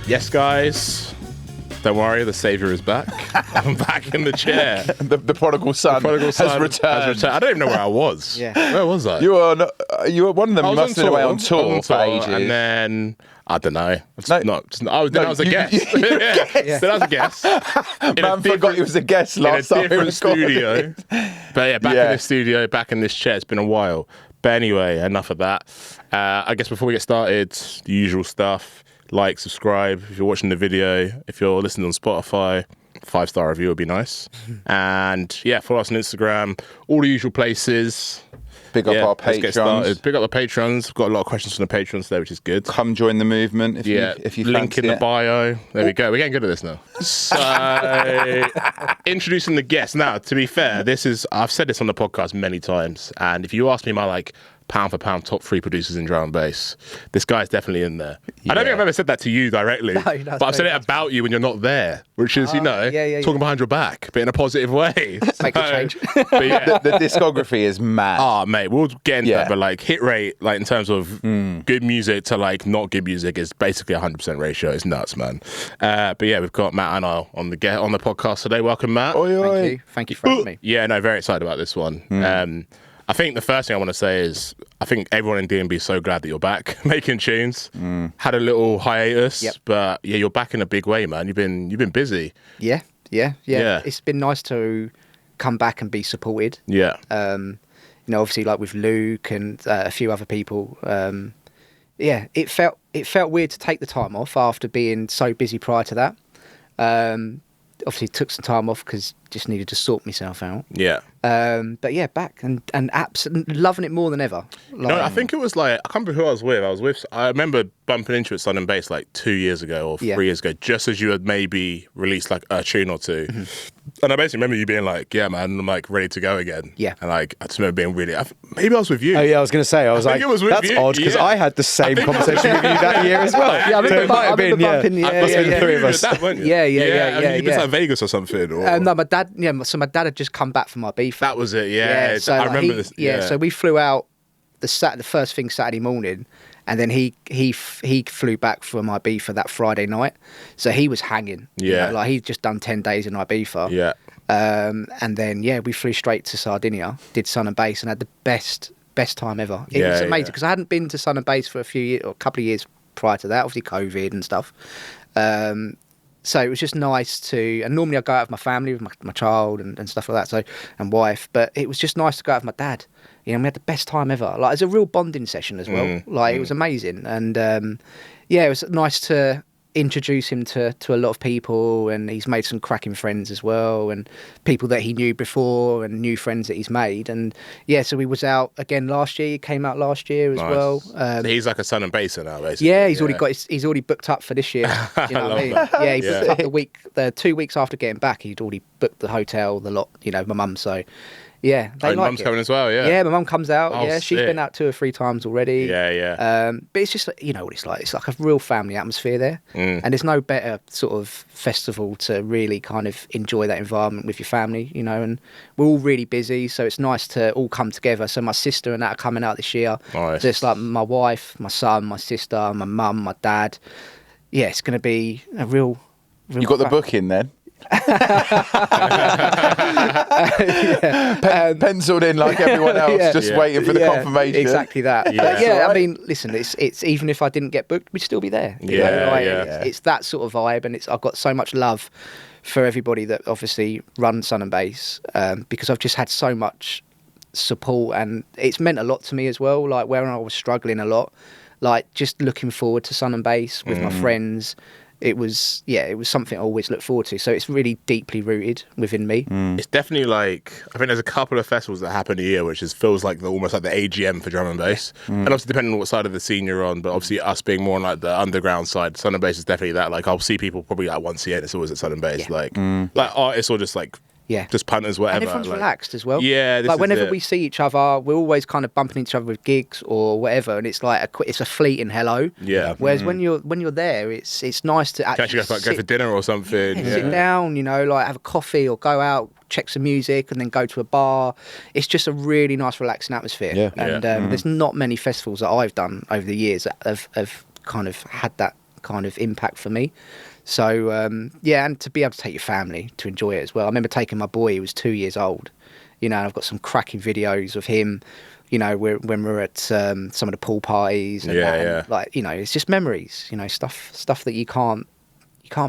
Yes, guys. Don't worry, the saviour is back. I'm back in the chair. The prodigal son, has returned. I don't even know where I was. Yeah. Where was I? You were one of them. You must have been away on tour for ages. And then, I don't know. I was a guest. Yeah. Then I was a guest. Man forgot he was a guest last time. In a different studio. But yeah, back in this studio, back in this chair. It's been a while. But anyway, enough of that. I guess before we get started, the usual stuff. Like, subscribe if you're watching the video. If you're listening on Spotify, 5-star review would be nice. And yeah, follow us on Instagram, all the usual places. Big up our let's get patrons. started. Big up the patrons. We've got a lot of questions from the patrons today, which is good. Come join the movement if you link in the bio. There we go. We're getting good at this now. So, introducing the guest. Now, to be fair, I've said this on the podcast many times, and if you ask me my pound for pound top 3 producers in drum and bass, this guy's definitely in there. Yeah. I don't think I've ever said that to you directly, but I've said it about you when you're not there, which is, talking behind your back, but in a positive way. Make a change. But yeah. the discography is mad. Oh, mate, we'll get into that, but hit rate, in terms of good music to not good music is basically 100% ratio. It's nuts, man. But yeah, we've got Matt and Anile on the podcast today. Welcome, Matt. Oi. Thank you for having me. Yeah, no, very excited about this one. I think the first thing I want to say is I think everyone in D&B is so glad that you're back making tunes. Had a little hiatus, but yeah, you're back in a big way, man. You've been busy. Yeah. It's been nice to come back and be supported. Yeah. Obviously with Luke and a few other people. It felt weird to take the time off after being so busy prior to that. Obviously took some time off because just needed to sort myself out. Yeah. But yeah, back and absolutely loving it more than ever. I think it was I can't remember who I was with. I remember bumping into it Sun and Bass 2 years ago or 3 years ago, just as you had maybe released a tune or two. And I basically remember you being yeah, man, I'm ready to go again. Yeah. And I just remember being really, maybe I was with you. Oh yeah, I was going to say, I was it was with that's you. odd because I had the same conversation with you that year as well. Yeah, I remember bumping. Must have been the three of us. That, weren't you? Yeah. You've been to Vegas or something? Or? No, my dad. Yeah, so my dad had just come back from my beef. That was it. Yeah. So I remember this. Yeah. So we flew out the first thing Saturday morning, and then he flew back from Ibiza that Friday night. So he was hanging. Yeah. He'd just done 10 days in Ibiza. Yeah. And then we flew straight to Sardinia, did Sun and Bass, and had the best time ever. It was amazing because I hadn't been to Sun and Bass for a couple of years prior to that. Obviously COVID and stuff. So it was just nice to, and normally I go out with my family, with my child and stuff like that, so, and wife, but it was just nice to go out with my dad. We had the best time ever. It was a real bonding session as well. It was amazing. And it was nice to introduce him to a lot of people, and he's made some cracking friends as well, and people that he knew before and new friends that he's made. And so we was out again last year. He came out last year as well. So he's like a Sun and Baser now, basically. Yeah, he's already booked up for this year. You know what I mean? Yeah, he booked up the 2 weeks after getting back. He'd already booked the hotel, the lot. My mum. So yeah, they like mum's it. coming as well. Yeah. Yeah, my mum comes out. Oh, she's been out 2 or 3 times already. Yeah. But it's just what it's like. It's like a real family atmosphere there, and there's no better sort of festival to really kind of enjoy that environment with your family. And we're all really busy, so it's nice to all come together. So my sister and that are coming out this year. Nice. So it's my wife, my son, my sister, my mum, my dad. Yeah, it's going to be a real. You got the book in then? Penciled in like everyone else, waiting for the confirmation. Exactly that. Yeah. But I mean, listen, it's even if I didn't get booked, we'd still be there. It's that sort of vibe, and I've got so much love for everybody that obviously runs Sun and Bass, because I've just had so much support, and it's meant a lot to me as well. Where I was struggling a lot, just looking forward to Sun and Bass with my friends. It was something I always look forward to. So it's really deeply rooted within me. It's definitely I think there's a couple of festivals that happen a year, which feels almost like the AGM for drum and bass. And obviously depending on what side of the scene you're on, but obviously us being more on the underground side, Sun and Bass is definitely that. I'll see people probably once a year and it's always at Sun and Bass. Artists or just just punters, whatever. And everyone's relaxed as well. Yeah, whenever we see each other, we're always kind of bumping each other with gigs or whatever, and it's it's a fleeting hello. Yeah. Whereas when you're there, it's nice to actually go for dinner or something. Sit down, have a coffee or go out, check some music, and then go to a bar. It's just a really nice, relaxing atmosphere. Yeah. And there's not many festivals that I've done over the years that have kind of had that kind of impact for me. So and to be able to take your family to enjoy it as well. I remember taking my boy, he was 2 years old, and I've got some cracking videos of him, when we're at some of the pool parties and and like, it's just memories, stuff that you can't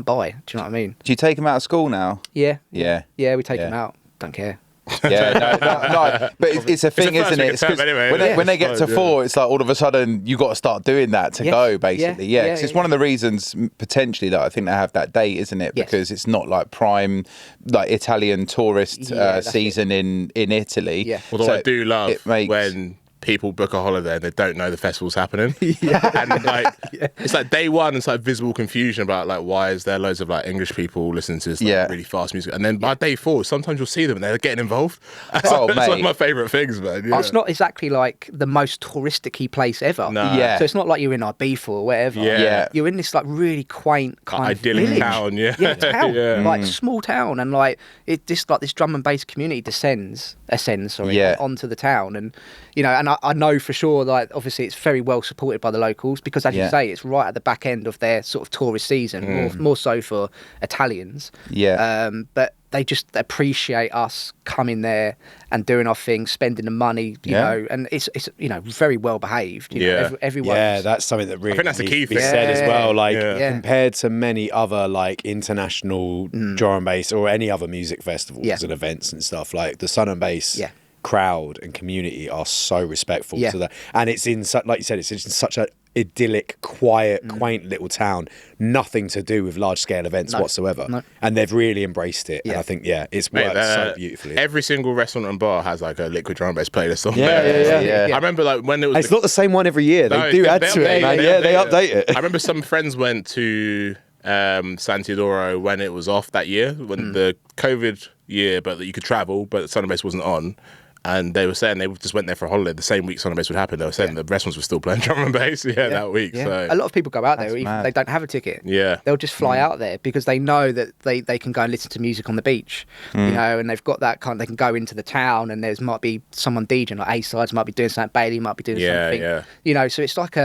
buy. Do you know what I mean? Do you take him out of school now? Yeah, we take Yeah. him out. Don't care. Yeah, no, but it's a thing, isn't it? It's 'cause when they get to 4, it's like all of a sudden you got to start doing that to go, basically. Yeah, because it's one of the reasons potentially that I think they have that date, isn't it? Because it's not like prime, like Italian tourist season in Italy. Yeah. Although I do love when people book a holiday and they don't know the festival's happening. And like it's like day one, it's like visible confusion about like why is there loads of like English people listening to this like, really fast music, and then by day 4 sometimes you'll see them and they're getting involved. That's one of my favourite things, man. It's not exactly like the most touristic-y place ever. No. So it's not like you're in Ibiza or wherever. You're in this like really quaint kind of idyllic village. town. Town. Like small town, and like it just like this drum and bass community ascends onto the town, and and I know for sure, like, obviously it's very well supported by the locals because, as you say, it's right at the back end of their sort of tourist season, more so for Italians. But they just appreciate us coming there and doing our thing, spending the money, you know, and it's very well behaved. Everyone. Yeah, that's something that really I think that's the key needs to thing. be said as well. Like compared to many other like international drum and bass or any other music festivals and events and stuff, like the Sun and Bass crowd and community are so respectful to that, and it's in like you said, it's in such a idyllic, quiet, quaint little town. Nothing to do with large scale events whatsoever, and they've really embraced it. And I think it's worked so beautifully. Every single restaurant and bar has like a liquid drum bass playlist on Yeah. I remember like when it was. It's not the same one every year. They do add to it, man. They update it. I remember some friends went to San Teodoro when it was off that year, when the COVID year, but that you could travel, but Sun and Bass wasn't on. And they were saying they just went there for a holiday the same week Sun and Bass would happen. They were saying the restaurants were still playing drum and bass that week. So. A lot of people go out there even if they don't have a ticket. Yeah. They'll just fly out there because they know that they can go and listen to music on the beach, and they've got that kind of, they can go into the town and there's might be someone DJing, like A-Sides might be doing something, Bailey might be doing something. So it's like,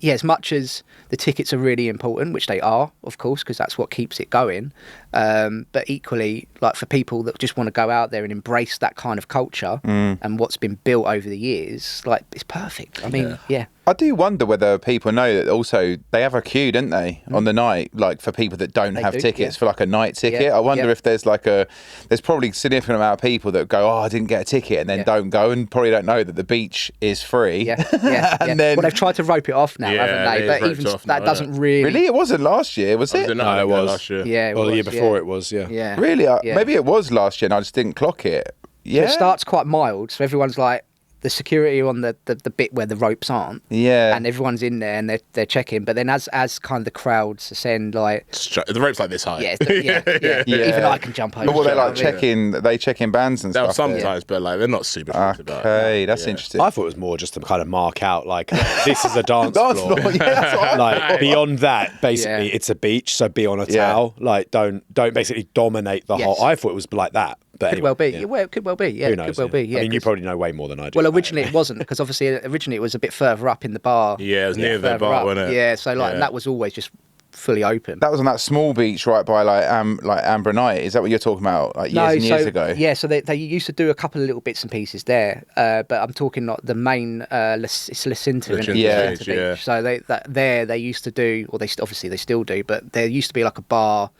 as much as the tickets are really important, which they are, of course, because that's what keeps it going. But equally, like for people that just want to go out there and embrace that kind of culture and what's been built over the years, like it's perfect. I mean, I do wonder whether people know that also they have a queue, don't they, on the night, like for people that don't have tickets for like a night ticket. I wonder if there's there's probably a significant amount of people that go, I didn't get a ticket, and then don't go and probably don't know that the beach is free. And then, well, they've tried to rope it off now, haven't they? But even that doesn't really. Really, it wasn't last year, was it? No, it was last year. Yeah, the year before it was. Yeah. Really? Maybe it was last year, and I just didn't clock it. Yeah. So it starts quite mild, so everyone's like, the security on the bit where the ropes aren't, and everyone's in there and they're checking. But then as kind of the crowds ascend, like the rope's like this high. Even I can jump over. But what they like checking? They checking bands and stuff. Sometimes, but like they're not super strict about it. Okay, that's interesting. I thought it was more just to kind of mark out like this is a dance floor. Yeah, that's what I Like beyond that, basically it's a beach, so be on a towel. Like don't basically dominate the whole. I thought it was like that. But Could well be. Yeah, it could well be. Yeah, Who it knows, could well be. Yeah, I mean, you probably know way more than I do. Well, originally it wasn't, because obviously originally it was a bit further up in the bar. Yeah, it was near the bar, wasn't it? Yeah, so like and that was always just fully open. That was on that small beach right by like Amber Night. Is that what you're talking about? Like years ago? Yeah, so they used to do a couple of little bits and pieces there, but I'm talking not the main. It's Lacinta Beach. So they used to do, or they still do, but there used to be like a bar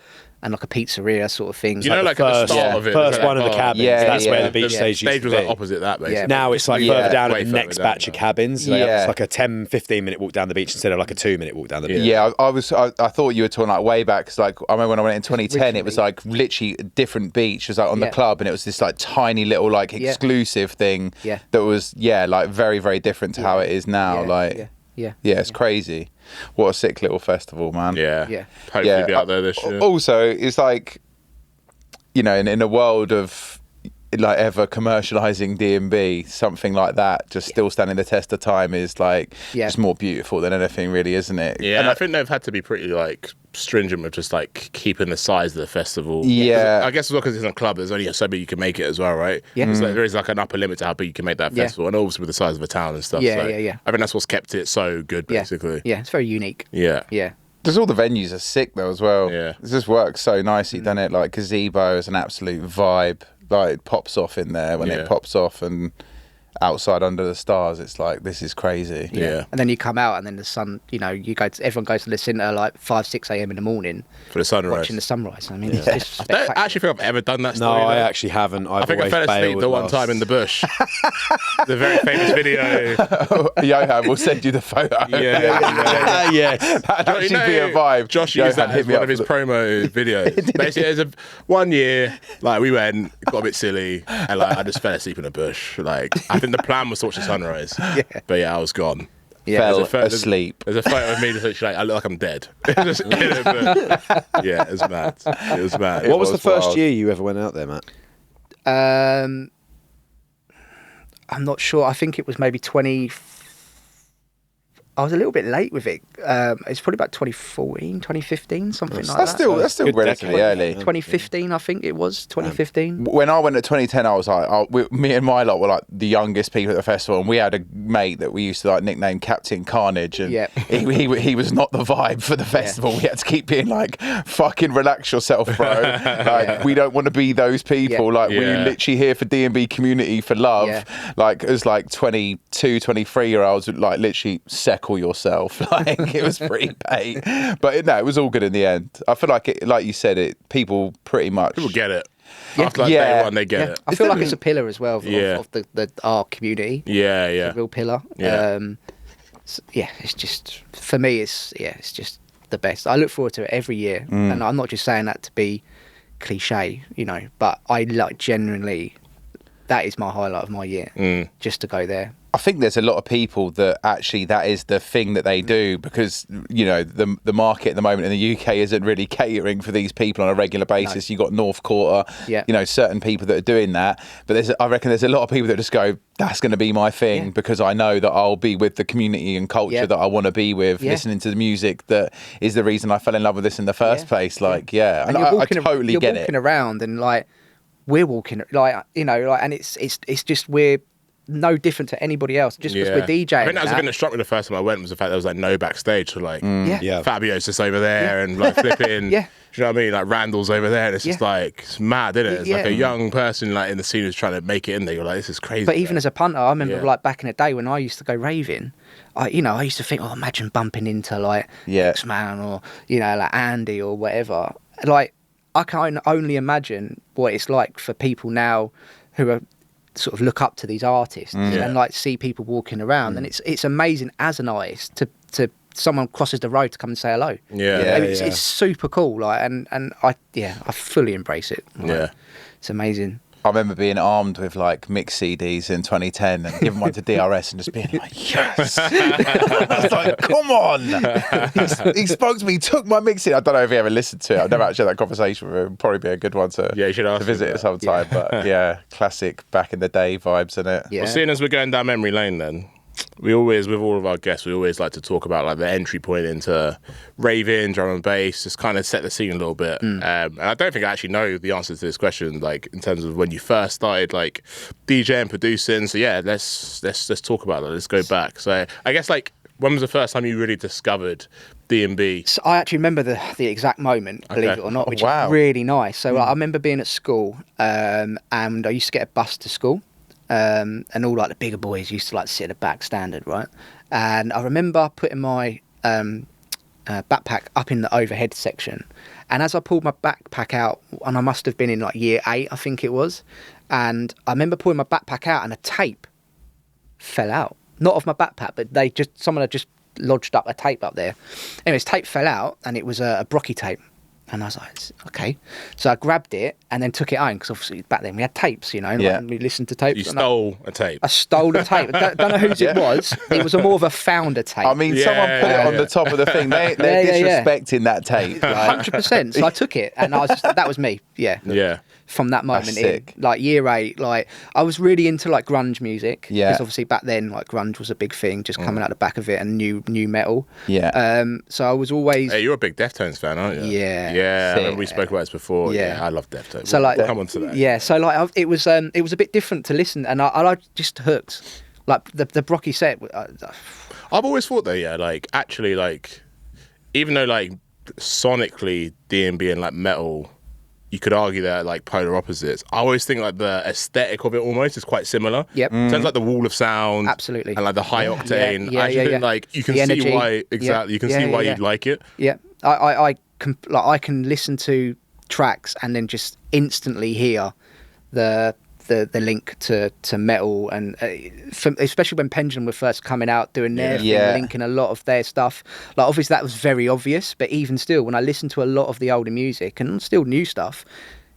and like a pizzeria sort of thing. You know, like at the start of it, first one of the cabins. That's where the beach stage used to was be. like opposite that, basically. Now it's like further down at the Way next further batch down of cabins. It's like a 10-15 minute walk down the beach instead of like a 2-minute walk down the beach. Yeah, I thought you were talking like way back, because like I remember when I went in 2010, it was like literally a different beach. It was like on the club, and it was this like tiny little like exclusive thing that was like very, very different to how it is now. Yeah, it's crazy. What a sick little festival, man. Yeah. Hopefully be out there this year. Also, it's like, you know, in a world of like ever commercializing D&B, something like that just still standing the test of time is like just more beautiful than anything, really, isn't it? Yeah, and I think they've had to be pretty like stringent with just like keeping the size of the festival. Yeah, I guess as well because it's a club, there's only so big you can make it as well, right? Yeah, like, there is like an upper limit to how big you can make that festival, and also with the size of a town and stuff. Yeah, I think that's what's kept it so good, basically. Yeah, it's very unique. Yeah. Just all the venues are sick though as well. Yeah. It just works so nicely, doesn't it? Like Gazebo is an absolute vibe. Like it pops off in there when it pops off, and outside under the stars, it's like, this is crazy. Yeah. And then you come out and then the sun, you know, everyone goes to the centre like 5, 6 a.m. in the morning for the sunrise, watching the sunrise. I mean, it's just I don't actually think I've ever done that story. No, I actually haven't. I think I fell asleep the one time in the bush. The very famous video. Johan will send you the photo. Yes. That'd actually be a vibe. Josh used that as one of his promo videos. Basically, there's 1 year, like we went, got a bit silly, and like I just fell asleep in a bush. Like I think the plan was to watch the sunrise, but yeah, I was gone. Fell asleep. There's a photo of me just literally like, I look like I'm dead. Just in it, but, yeah, it was mad. It was mad. What was the first year you ever went out there, Matt? I'm not sure. I think it was maybe 20. I was a little bit late with it. It's probably about 2014, 2015, something like that. That's still relatively early. 2015, I think it was. 2015. When I went at 2010, I was like, me and my lot were like the youngest people at the festival, and we had a mate that we used to like nickname Captain Carnage, and he was not the vibe for the festival. We had to keep being like, fucking relax yourself, bro. Like we don't want to be those people. Like we literally here for D&B community for love. Like as like 22, 23-year-olds would like literally settle yourself. Like it was pretty bait, but no, it was all good in the end. I feel like it, like you said, people pretty much get it. After like day one, they get it. I feel like it's a pillar as well of the our community. It's a real pillar. It's just for me. It's just the best. I look forward to it every year, and I'm not just saying that to be cliche, you know. But I like genuinely, that is my highlight of my year, just to go there. I think there's a lot of people that actually that is the thing that they do, because you know the market at the moment in the UK isn't really catering for these people on a regular basis. You've got North Quarter, you know, certain people that are doing that, but I reckon there's a lot of people that just go, that's going to be my thing because I know that I'll be with the community and culture that I want to be with, listening to the music that is the reason I fell in love with this in the first place. Like, and I totally get it. You're walking around and like we're walking, like, you know, like, and it's just we're no different to anybody else, just because we're DJing. I think that was the thing that struck me the first time I went, was the fact there was like no backstage. So like Fabio's just over there and like flipping. Do you know what I mean? Like Randall's over there, and it's just like, it's mad, isn't it? It's like a young person like in the scene who's trying to make it in there. You're like, this is crazy. But even as a punter, I remember like back in the day when I used to go raving, I used to think, imagine bumping into like X-Man or, you know, like Andy or whatever. Like I can only imagine what it's like for people now who are sort of look up to these artists and like see people walking around, and it's amazing as an artist to someone crosses the road to come and say hello. It's super cool, like, and I fully embrace it. Like, it's amazing. I remember being armed with like mix CDs in 2010 and giving one to DRS and just being like, yes. I was like, come on. He spoke to me, took my mix CD. I don't know if he ever listened to it. I've never actually had that conversation with him. It'd probably be a good one to, you should ask to visit at some time. But classic back in the day vibes, innit? Well, seeing as we're going down memory lane then, we always, with all of our guests, we always like to talk about like the entry point into raving, drum and bass, just kind of set the scene a little bit. And I don't think I actually know the answer to this question, like in terms of when you first started like DJing, producing. So let's talk about that. Let's go back. So I guess like, when was the first time you really discovered D&B? So I actually remember the exact moment, believe it or not, which is really nice. So I remember being at school, and I used to get a bus to school. And all like the bigger boys used to like sit at the back standard, right? And I remember putting my backpack up in the overhead section, and as I pulled my backpack out, and I must have been in like year 8, I think it was, and I remember pulling my backpack out and a tape fell out, not off my backpack, but someone had just lodged up a tape up there. Anyways, tape fell out, and it was a Brocky tape. And I was like, okay. So I grabbed it and then took it home, because obviously back then we had tapes, you know, and we listened to tapes. You stole a tape. I stole a tape. I don't know whose it was. It was more of a founder tape. I mean, someone put it on the top of the thing. They're disrespecting that tape. Like. 100%. So I took it, and that was me. Yeah. From that moment in, like year 8, like I was really into like grunge music. Because obviously back then, like grunge was a big thing, just coming out the back of it, and new metal. So I was always. Hey, you're a big Deftones fan, aren't you? Yeah. I remember we spoke about this before. I love Deftones. So like, come on to that. Yeah. So like, it was a bit different to listen, and I just hooked. Like the Brocky set. I've always thought though, like actually, like even though like sonically D&B and like metal, you could argue they're like polar opposites. I always think like the aesthetic of it almost is quite similar. Yep. In terms of like the wall of sound. Absolutely. And like the high octane. Yeah, I actually think like you can see why, exactly, you can see why you'd like it. Yeah. I can listen to tracks and then just instantly hear the link to metal, and especially when Pendulum were first coming out doing their thing, linking a lot of their stuff. Like obviously that was very obvious, but even still, when I listen to a lot of the older music and still new stuff,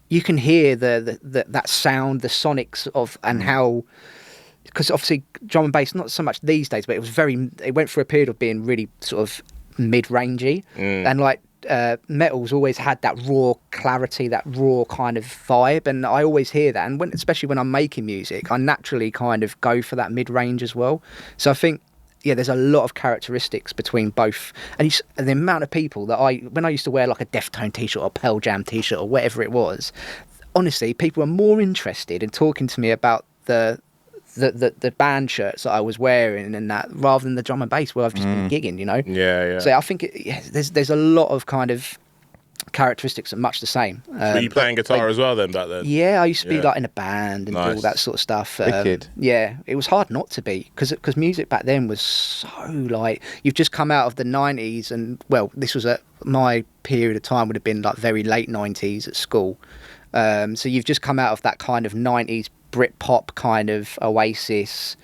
you can hear that sound, the sonics of, and how, because obviously drum and bass, not so much these days, but it went through a period of being really sort of mid-rangey, and like metal's always had that raw clarity, that raw kind of vibe, and I always hear that, and especially when I'm making music, I naturally kind of go for that mid-range as well. So I think there's a lot of characteristics between both, and the amount of people that when I used to wear like a Deftone t-shirt or a Pearl Jam t-shirt or whatever it was, honestly people were more interested in talking to me about the band shirts that I was wearing and that, rather than the drum and bass where I've just been gigging, you know? Yeah. So I think there's a lot of kind of characteristics that are much the same. Were you playing guitar as well then back then? Yeah, I used to be like in a band and do all that sort of stuff. Wicked. Yeah, it was hard not to be, because music back then was so like, you've just come out of the 90s, and well, this was my period of time would have been like very late 90s at school. So you've just come out of that kind of 90s Britpop kind of Oasis,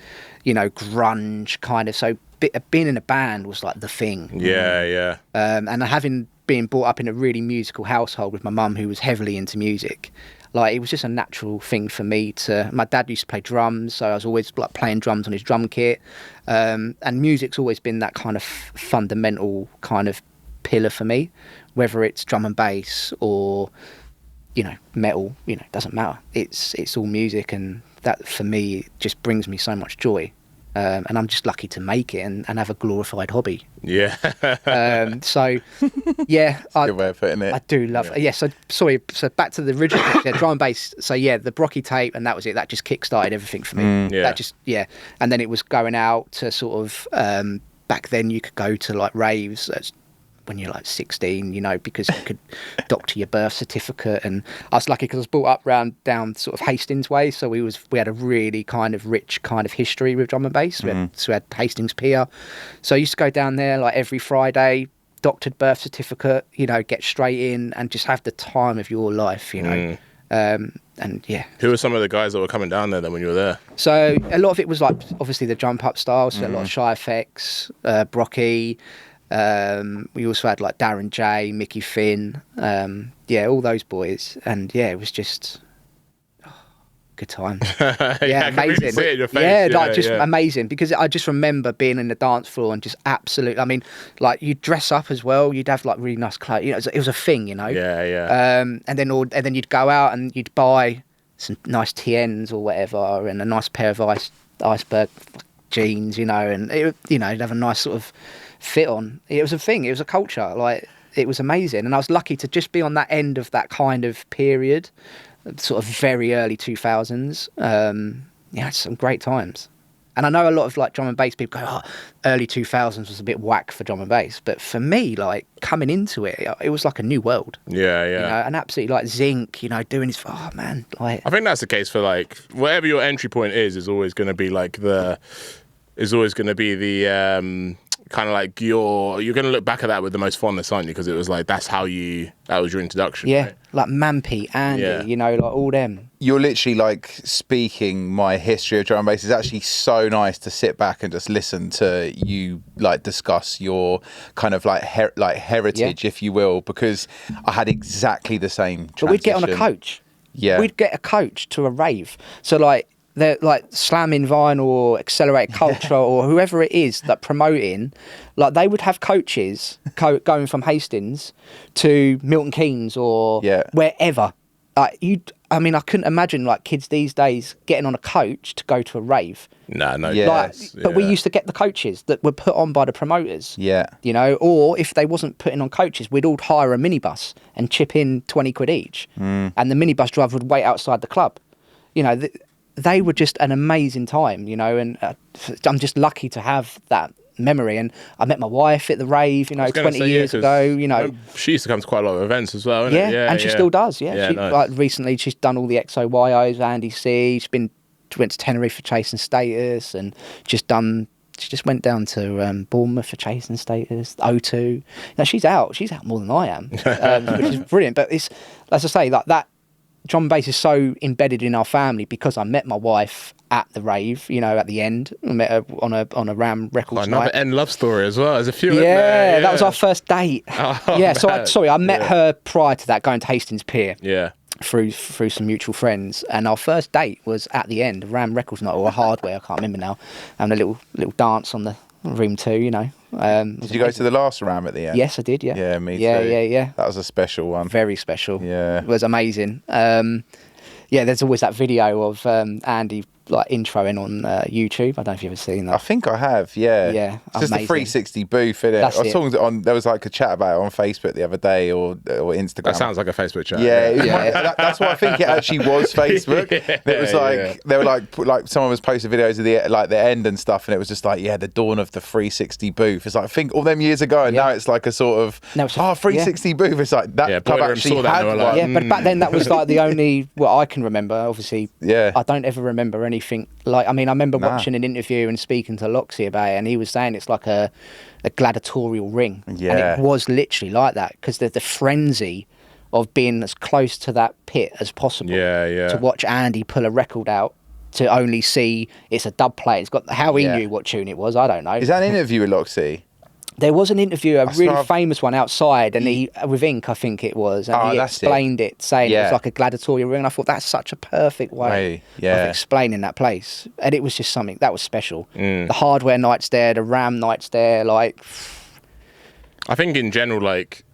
you know, grunge kind of. So being in a band was like the thing. Yeah. And having been brought up in a really musical household with my mum, who was heavily into music, like it was just a natural thing for me to. My dad used to play drums, so I was always like playing drums on his drum kit. And music's always been that kind of fundamental kind of pillar for me, whether it's drum and bass or, you know, metal, you know, it doesn't matter. It's all music, and that for me just brings me so much joy. And I'm just lucky to make it and have a glorified hobby. Yeah. So, yeah. Good way of putting it. I do love it. Yeah, so back to the original drum and bass. So, yeah, the Brocky tape, and that was it. That just kick-started everything for me. Yeah. That just, And then it was going out to sort of, back then you could go to like raves when you're like 16, you know, because you could doctor your birth certificate. And I was lucky because I was brought up down sort of Hastings way, so we had a really kind of rich kind of history with drum and bass. We had Hastings Pier, so I used to go down there like every Friday, doctored birth certificate, you know, get straight in and just have the time of your life, you know. And yeah. Who were some of the guys that were coming down there then when you were there? So a lot of it was like obviously the jump up style, so a lot of Shy FX, Brocky. We also had like Darren J, Mickey Finn, all those boys, and it was just good time. Amazing. Amazing, because I just remember being in the dance floor and just absolutely. I mean, like you'd dress up as well. You'd have like really nice clothes. You know, it was a thing. You know. Yeah. And then you'd go out and you'd buy some nice TNs or whatever, and a nice pair of iceberg jeans. You know, and you'd have a nice sort of fit on. It was a thing. It was a culture. Like it was amazing, and I was lucky to just be on that end of that kind of period, sort of very early 2000s. It's some great times. And I know a lot of like drum and bass people go, early 2000s was a bit whack for drum and bass, but for me, like coming into it, it was like a new world. Yeah. You know, and absolutely like Zinc, you know, doing his. Oh man, like I think that's the case for like whatever your entry point is always going to be like the kind of like you're going to look back at that with the most fondness, aren't you? Because it was like that was your introduction. Yeah, right? like Mampy, Andy, you know, like all them. You're literally like speaking my history of drum and bass. It's actually so nice to sit back and just listen to you like discuss your kind of like heritage, if you will, because I had exactly the same transition. But we'd get on a coach. Yeah. We'd get a coach to a rave. So like they're like slamming vinyl or accelerated culture or whoever it is that promoting, like they would have coaches going from Hastings to Milton Keynes or wherever. I couldn't imagine like kids these days getting on a coach to go to a rave. No. But we used to get the coaches that were put on by the promoters. Yeah. You know, or if they wasn't putting on coaches, we'd all hire a minibus and chip in 20 quid each. And the minibus driver would wait outside the club. You know, they were just an amazing time, you know, and I'm just lucky to have that memory. And I met my wife at the Rave, 20 years ago. She used to come to quite a lot of events as well. And she still does. Yeah, nice. Recently she's done all the XOYOs, Andy C. She went to Tenerife for Chasing Status, and she just went down to Bournemouth for Chasing Status, O2. She's out more than I am, which is brilliant. But it's, as I say, like that drum and bass is so embedded in our family because I met my wife at the Rave, at the end. I met her on a Ram Records night. Another end love story as well. There's a few. Yeah, that was our first date. I met her prior to that, going to Hastings Pier. Yeah. Through some mutual friends, and our first date was at the end of Ram Records night, or Hardware, I can't remember now, and a little dance on the room too. Did you go to the last Ram at the end? Yes, I did. Yeah. Yeah, me too. Yeah. That was a special one. Very special. Yeah. It was amazing. There's always that video of Andy like introing on YouTube. I don't know if you've ever seen that. I think I have, yeah. Yeah, it's just the 360 booth, isn't it? That's I was talking on, there was like a chat about it on Facebook the other day or Instagram. That sounds like a Facebook chat. Yeah. That's why I think it actually was Facebook. It was like they were like someone was posting videos of the end and stuff, and it was just like the dawn of the 360 booth. It's like I think all them years ago, and now it's like a sort of 360 booth. It's like that club actually had one. Yeah, but back then that was like the only I can remember. Obviously, I don't ever remember anything like. I remember watching an interview and speaking to GLXY about it, and he was saying it's like a gladiatorial ring. Yeah. And it was literally like that because the frenzy of being as close to that pit as possible. To watch Andy pull a record out, to only see it's a dub plate. It's got how he knew what tune it was. I don't know. Is that an interview with GLXY? There was an interview, a really famous one outside, and he with Ink, I think it was, and he explained it, saying it was like a gladiatorial ring. And I thought that's such a perfect way of explaining that place, and it was just something that was special. The Hardware nights there, the Ram nights there, like. I think in general, like,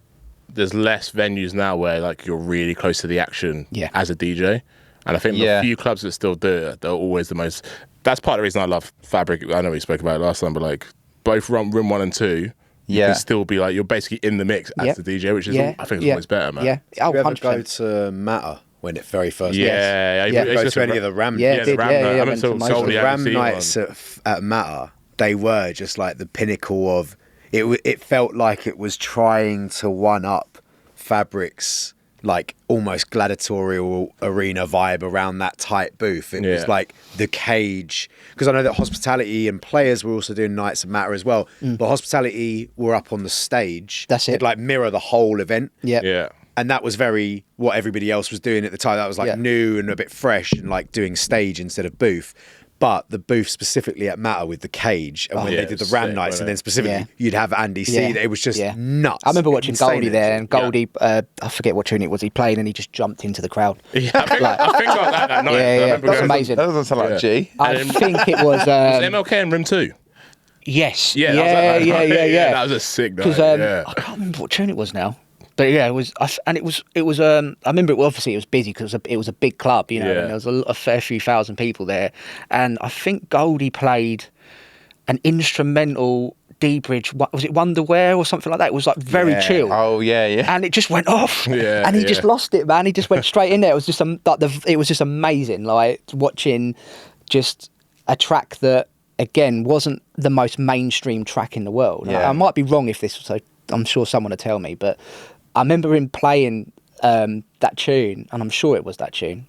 there's less venues now where like you're really close to the action as a DJ, and I think the few clubs that still do it, they're always the most. That's part of the reason I love Fabric. I know we spoke about it last time, but like. Both room 1 and 2, you can still be like, you're basically in the mix as the DJ, which is, I think, is always better, man. Yeah, Did you ever go to Matter when it very first Did you go to any of the Ram? I went to the Ram nights at Matter. They were just like the pinnacle of it. It felt like it was trying to one up Fabric's like almost gladiatorial arena vibe around that tight booth. It was like the cage, because I know that Hospitality and Players were also doing nights of Matter as well, but Hospitality were up on the stage. That's it. It'd like mirror the whole event. Yeah. And that was very what everybody else was doing at the time. That was like new and a bit fresh and like doing stage instead of booth. But the booth specifically at Matter with the cage, and when they did the Ram nights, and then specifically you'd have Andy C. It was just nuts. I remember watching Goldie there, and Goldie, I forget what tune it was he played, and he just jumped into the crowd. I think like that night. That's amazing. That doesn't sound like G. I think it was MLK in Room 2. Yes. Yeah. That was a sick night. Because I can't remember what tune it was now. But yeah, it was. I remember it. Obviously, it was busy because it was a big club, and there was a fair few thousand people there. And I think Goldie played an instrumental D-Bridge. Was it Wonderwear or something like that? It was like very chill. Oh yeah. And it just went off. And he just lost it, man. He just went straight in there. It was just it was just amazing. Like watching just a track that again wasn't the most mainstream track in the world. I might be wrong if this was. So I'm sure someone will tell me, but. I remember him playing that tune, and I'm sure it was that tune.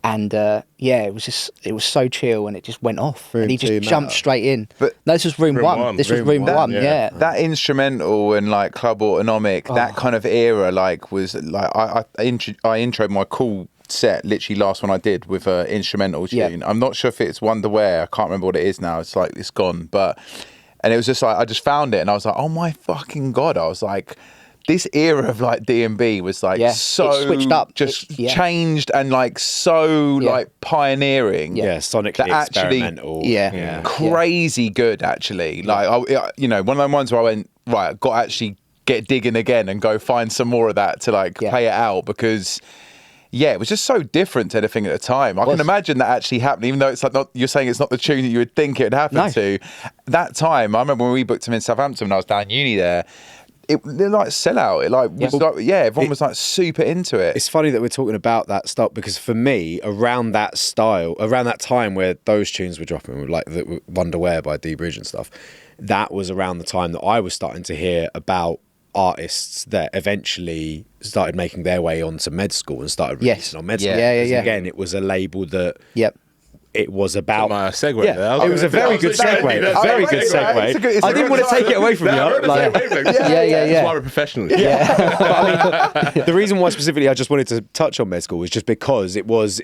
And it was so chill, and it just went off, and he just jumped straight in. But no, this was room one. This was room one. Yeah. That instrumental and like Club Autonomic, that kind of era, like was like I introed my cool set literally last one I did with an instrumental tune. I'm not sure if it's Wonderwear. I can't remember what it is now. It's like it's gone, and it was just like I just found it, and I was like, oh my fucking god! I was like. This era of like D&B was like so it switched up, changed and like so like pioneering, sonically experimental, crazy good actually. Like one of them ones where I went right, got to actually get digging again and go find some more of that to like play it out because. Yeah, it was just so different to anything at the time. I can imagine that actually happening, even though it's like not. You're saying it's not the tune that you would think it would happen to. That time, I remember when we booked him in Southampton when I was down uni there. they're like sellout. It like was like everyone was like super into it. It's funny that we're talking about that stuff because for me, around that time where those tunes were dropping, like the Wonderwear by D Bridge and stuff, that was around the time that I was starting to hear about artists that eventually started making their way onto Med School and started releasing on Med School. Yeah. Again, it was a label that. It was about my segue. Yeah, it was a very good segue. Very good segue. I didn't want to take it away from you. That's why we're professionals. I mean, the reason why specifically I just wanted to touch on Med School was just because it was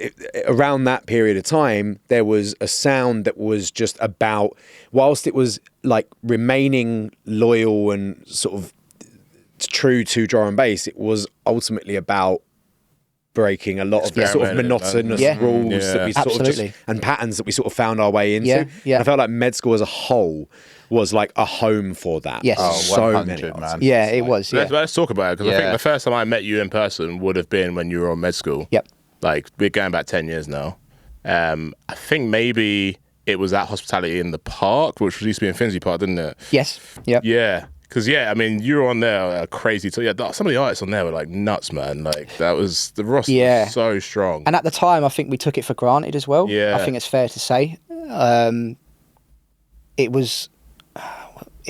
around that period of time. There was a sound that was just about, whilst it was like remaining loyal and sort of true to drum and bass, it was ultimately about breaking a lot of the sort of monotonous rules that we sort of just, and patterns that we sort of found our way into. And I felt like Med School as a whole was like a home for that. Yes. So many, man. Yeah, it was. Let's talk about it, because I think the first time I met you in person would have been when you were on Med School. Yep. Like, we're going back 10 years now. I think maybe it was at Hospitality in the Park, which used to be in Finsbury Park, didn't it? Yes. Yep. Yeah. Because, I mean, you were on there crazy. Some of the artists on there were like nuts, man. Like, that was, the roster was so strong. And at the time, I think we took it for granted as well. Yeah. I think it's fair to say. It was...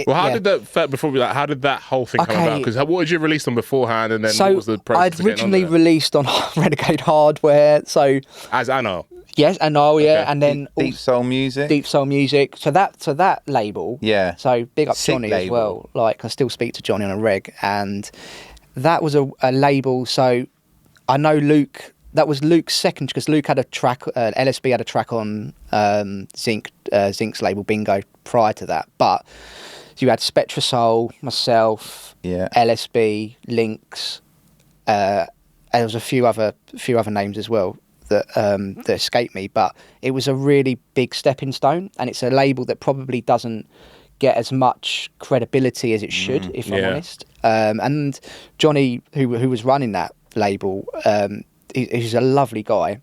how did that, how did that whole thing come about? Because what did you release on beforehand, and then what was the process? I'd originally released on Renegade Hardware, so... As Anile? Yes, Anile, and then Deep Soul Music. Deep Soul Music. So that label. Yeah. So big up Sick Johnny label. as well. Like, I still speak to Johnny on a reg, and that was a label. So I know Luke. That was Luke's second, because Luke had a track. LSB had a track on Zinc's label Bingo prior to that. But so you had Spectra Soul, myself, LSB, Lynx. There was a few other names as well that escaped me, but it was a really big stepping stone, and it's a label that probably doesn't get as much credibility as it should, if I'm honest. And Johnny, who was running that label, he's a lovely guy.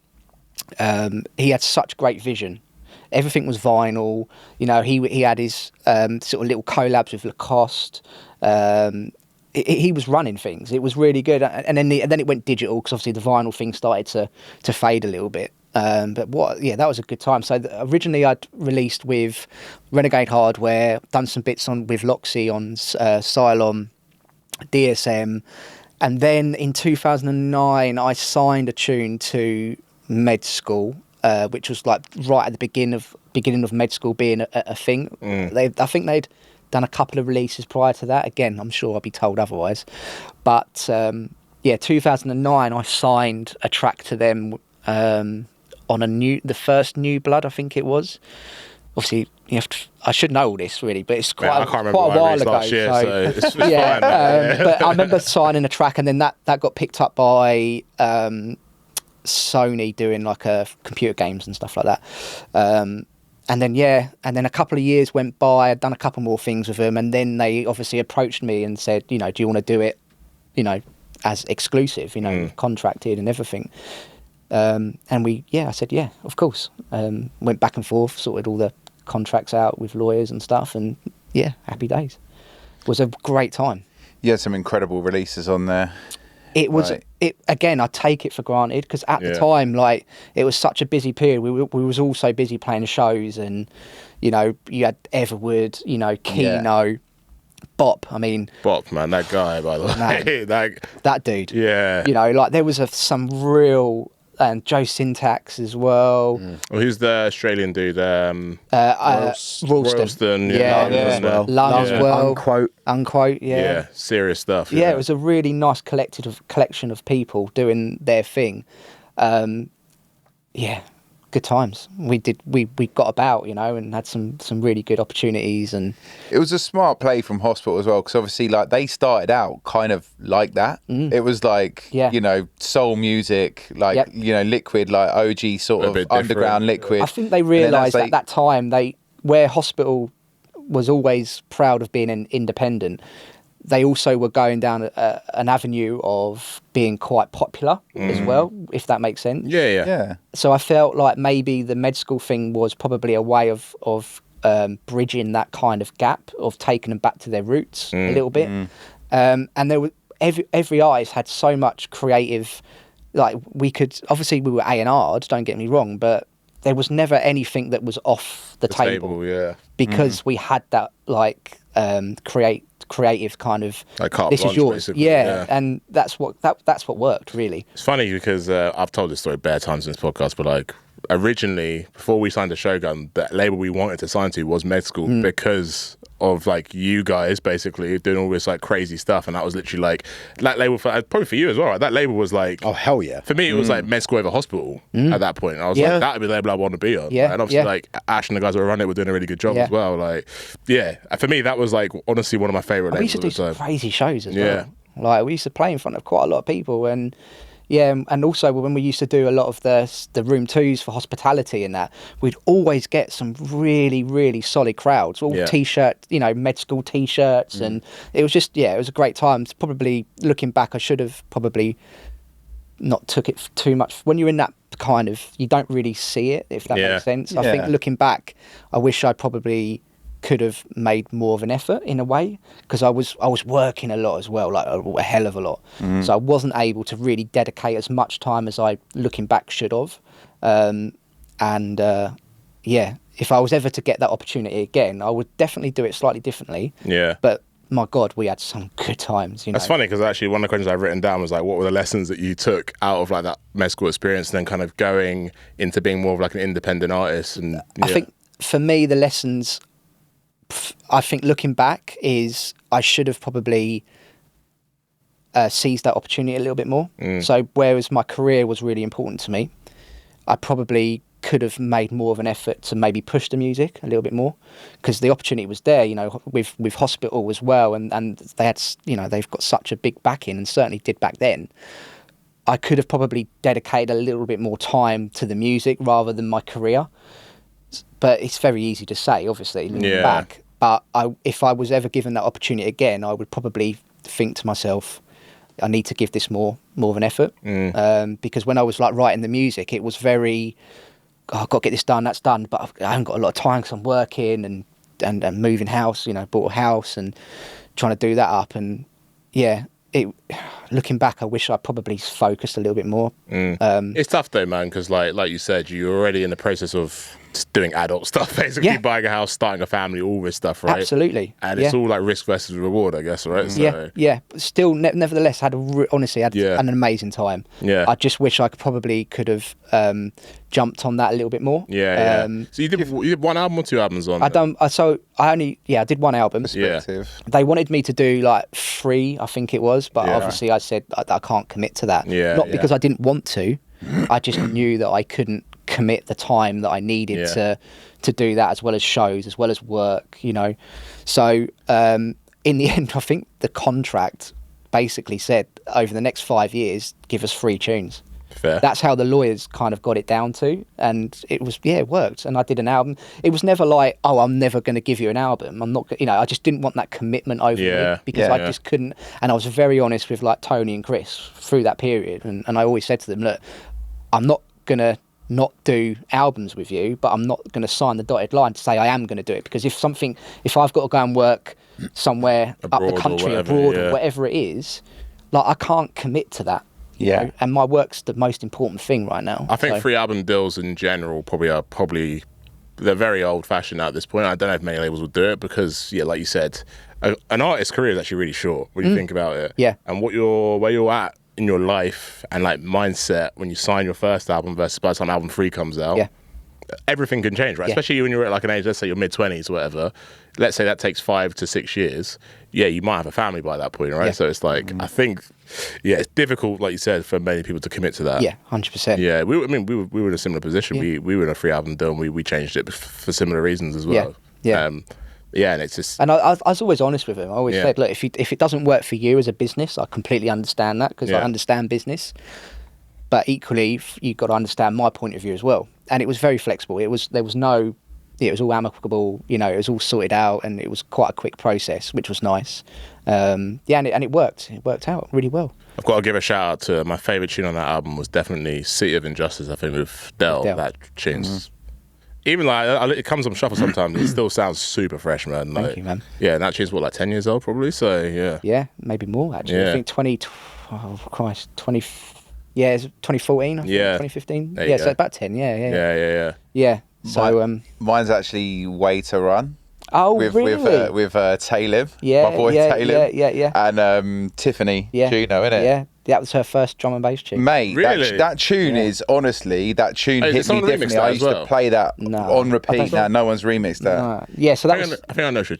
He had such great vision. Everything was vinyl. You know, he had his sort of little collabs with Lacoste. He was running things. It was really good, and then it went digital, because obviously the vinyl thing started to fade a little bit. But that was a good time. So originally I'd released with Renegade Hardware, done some bits with Loxy on Cylon, DSM, and then in 2009 I signed a tune to Med School, which was like right at the beginning of Med School being a thing. I think they'd done a couple of releases prior to that. Again, I'm sure I'll be told otherwise. But 2009, I signed a track to them on the first New Blood, I think it was. Obviously, I should know all this really, but it's quite a while ago. Last year, so it's fine. But I remember signing a track, and then that got picked up by Sony doing like computer games and stuff like that. And then a couple of years went by. I'd done a couple more things with them, and then they obviously approached me and said, do you want to do it, as exclusive, contracted and everything. And I said, yeah, of course. Went back and forth, sorted all the contracts out with lawyers and stuff, and happy days. It was a great time. You had some incredible releases on there. It was again, I take it for granted, because at the time, like, it was such a busy period. We was all so busy playing shows, and you had Everwood, Keno, Bop. I mean, Bop, man, that guy, by the way, that dude. Yeah, like there was some real. And Joe Syntax as well. Well, who's the Australian dude? Ralston. Lung as well. Unquote. Yeah, serious stuff. Yeah, it was a really nice collection of people doing their thing. Good times. We got about, and had some really good opportunities, and it was a smart play from Hospital as well, because obviously, like, they started out kind of like that. It was like, soul music, like Liquid, like OG sort of underground Liquid. I think they realised at that time where Hospital was always proud of being an independent, they also were going down an avenue of being quite popular as well, if that makes sense. Yeah. So I felt like maybe the Med School thing was probably a way of bridging that kind of gap, of taking them back to their roots a little bit. And there was every artist had so much creative, like we were A&R'd, don't get me wrong, but there was never anything that was off the table. Yeah. Because we had that like creative kind of like carte this blanche, is yours, basically. yeah. And that's what worked really. It's funny because I've told this story bare times in this podcast, but like originally before we signed to Shogun, the label we wanted to sign to was Med School because of like you guys basically doing all this like crazy stuff, and that was literally like that label probably for you as well, right? That label was like, oh hell yeah, for me it was like Med School over Hospital at that point. And I was like, that would be the label I want to be on. Right? And obviously like Ash and the guys that were running it were doing a really good job as well. Like for me that was like honestly one of my favourite labels. We used to do some crazy shows as well. Like we used to play in front of quite a lot of people, and and also when we used to do a lot of the room 2s for hospitality and that, we'd always get some really, really solid crowds, all T-shirt, Med School T-shirts, and it was just, it was a great time. It's probably, looking back, I should have probably not took it too much. When you're in that kind of, you don't really see it, if that makes sense. I think looking back, I wish I probably could have made more of an effort in a way, because I was working a lot as well, like a hell of a lot. So I wasn't able to really dedicate as much time as I, looking back, should have. If I was ever to get that opportunity again, I would definitely do it slightly differently. But my God, we had some good times. That's funny, because actually one of the questions I've written down was like, what were the lessons that you took out of like that Med School experience, and then kind of going into being more of like an independent artist? And I think for me, the lessons, I think looking back, is I should have probably seized that opportunity a little bit more. So whereas my career was really important to me, I probably could have made more of an effort to maybe push the music a little bit more, because the opportunity was there, with Hospital as well, and they had, they've got such a big backing, and certainly did back then. I could have probably dedicated a little bit more time to the music rather than my career. But it's very easy to say, obviously, looking back. But if I was ever given that opportunity again, I would probably think to myself, I need to give this more of an effort. Because when I was like writing the music, it was very, I've got to get this done, that's done. But I haven't got a lot of time because I'm working and moving house, bought a house and trying to do that up. And looking back, I wish I probably focused a little bit more. It's tough though, man, because like you said, you're already in the process of doing adult stuff, basically buying a house, starting a family, all this stuff, right? Absolutely. And it's all like risk versus reward, I guess, right? So, But still, nevertheless, honestly had an amazing time. I just wish I could have jumped on that a little bit more. So you did one album or two albums on? I did one album. They wanted me to do like 3, I think it was, but obviously I said I can't commit to that. Not because I didn't want to, I just knew that I couldn't commit the time that I needed to do that, as well as shows, as well as work, So in the end, I think the contract basically said, over the next 5 years, give us 3 tunes. Fair. That's how the lawyers kind of got it down to, and it was it worked. And I did an album. It was never like, oh, I'm never going to give you an album. I'm not, I just didn't want that commitment over me, because I just couldn't. And I was very honest with like Tony and Chris through that period, and I always said to them, look, I'm not gonna not do albums with you, but I'm not going to sign the dotted line to say I am going to do it, because if I've got to go and work somewhere abroad, up the country, abroad, or whatever it is, like I can't commit to that. And my work's the most important thing right now. I think 3 album deals in general they're very old fashioned at this point. I don't know if many labels will do it, because like you said, an artist's career is actually really short when you think about it. And where you're at in your life and like mindset when you sign your first album versus by the time album 3 comes out, everything can change, right? Especially when you're at like an age, let's say your mid-20s or whatever. Let's say that takes 5 to 6 years. You might have a family by that point, right? So it's like, I think, it's difficult, like you said, for many people to commit to that. 100%. We were in a similar position. We were in a 3 album deal, and we changed it for similar reasons as well. And it's just. And I was always honest with him. I always said, look, if it doesn't work for you as a business, I completely understand that, because I understand business. But equally, you've got to understand my point of view as well. And it was very flexible. It was all amicable. It was all sorted out, and it was quite a quick process, which was nice. And it worked. It worked out really well. I've got to give a shout out to my favourite tune on that album was definitely City of Injustice. I think with Del. That tune's even like it comes on shuffle sometimes. It still sounds super fresh, man. Like, Thank you, man. Yeah, and that tune's what, like 10 years old, probably. So yeah, maybe more actually. Yeah. I think 20. Yeah, it's 2014. I think, 2015. Yeah, so about 10. Yeah. So mine's actually Way to Run. Oh, with, really? With Taylor, yeah, my boy Taylor, yeah, and Tiffany yeah, Juno, innit? Yeah, that was her first drum and bass tune. Mate, really? that tune is honestly, that tune hit me differently. I used to play that on repeat. Now no one's remixed that. No. Yeah, so that was. I think I know what you're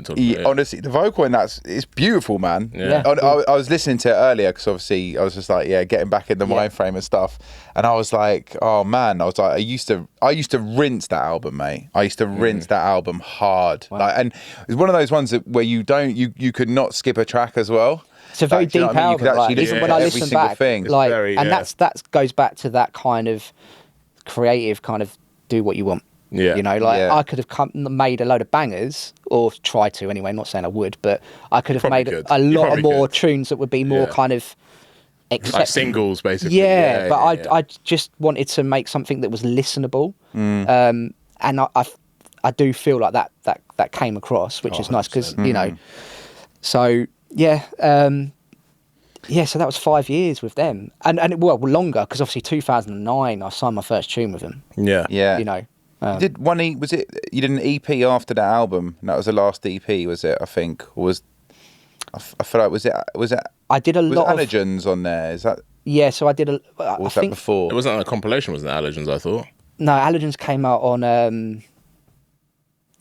talking about. Honestly, the vocal in that's it's beautiful, man. Yeah. I was listening to it earlier because obviously I was just like, getting back in the mind frame and stuff, and I was like, oh man, I was like, I used to rinse that album, mate. I used to rinse that album hard, and it's one of those ones where you could not skip a track as well. It's a very deep album. You could actually even when I listen back, that goes back to that kind of creative kind of do what you want. Yeah. You know, I could have made a load of bangers, or try to anyway. Not saying I would, but I could have made a lot of more tunes that would be more kind of like singles, basically. Yeah, but I just wanted to make something that was listenable, and I do feel like that came across, which is nice because you know, so. Yeah, so that was 5 years with them, and longer because obviously 2009 I signed my first tune with them. Yeah. You know, you did one you did an EP after that album? And that was the last EP, was it? I think I feel like was it? I did a lot of allergens on there. Is that? Yeah, so I did a. Or was that before? It wasn't on a compilation, wasn't it? Allergens, I thought. No, Allergens came out on.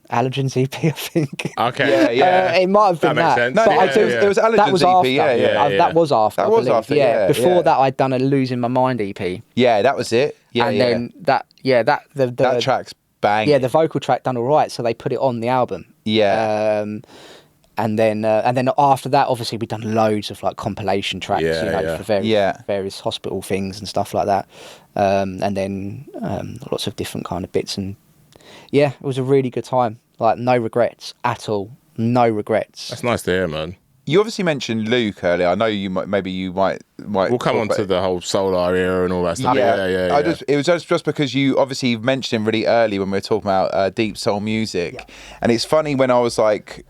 Allergens EP, I think. Okay. Yeah. It might have been that. Makes sense. No, it was Allergens that was EP. After. That was after. That was after. Yeah. Before that, I'd done a Losing My Mind EP. Yeah, that was it. Yeah, and then that track's bang. Yeah, the vocal track done all right, so they put it on the album. Yeah. And then after that, obviously we've done loads of like compilation tracks, for various hospital things and stuff like that. And then lots of different kind of bits and. Yeah, it was a really good time. Like, no regrets at all. No regrets. That's nice to hear, man. You obviously mentioned Luke earlier. I know you might. We'll come on to the whole Solar era and all that stuff. Yeah. It was just because you obviously mentioned him really early when we were talking about deep soul music, and it's funny when I was like,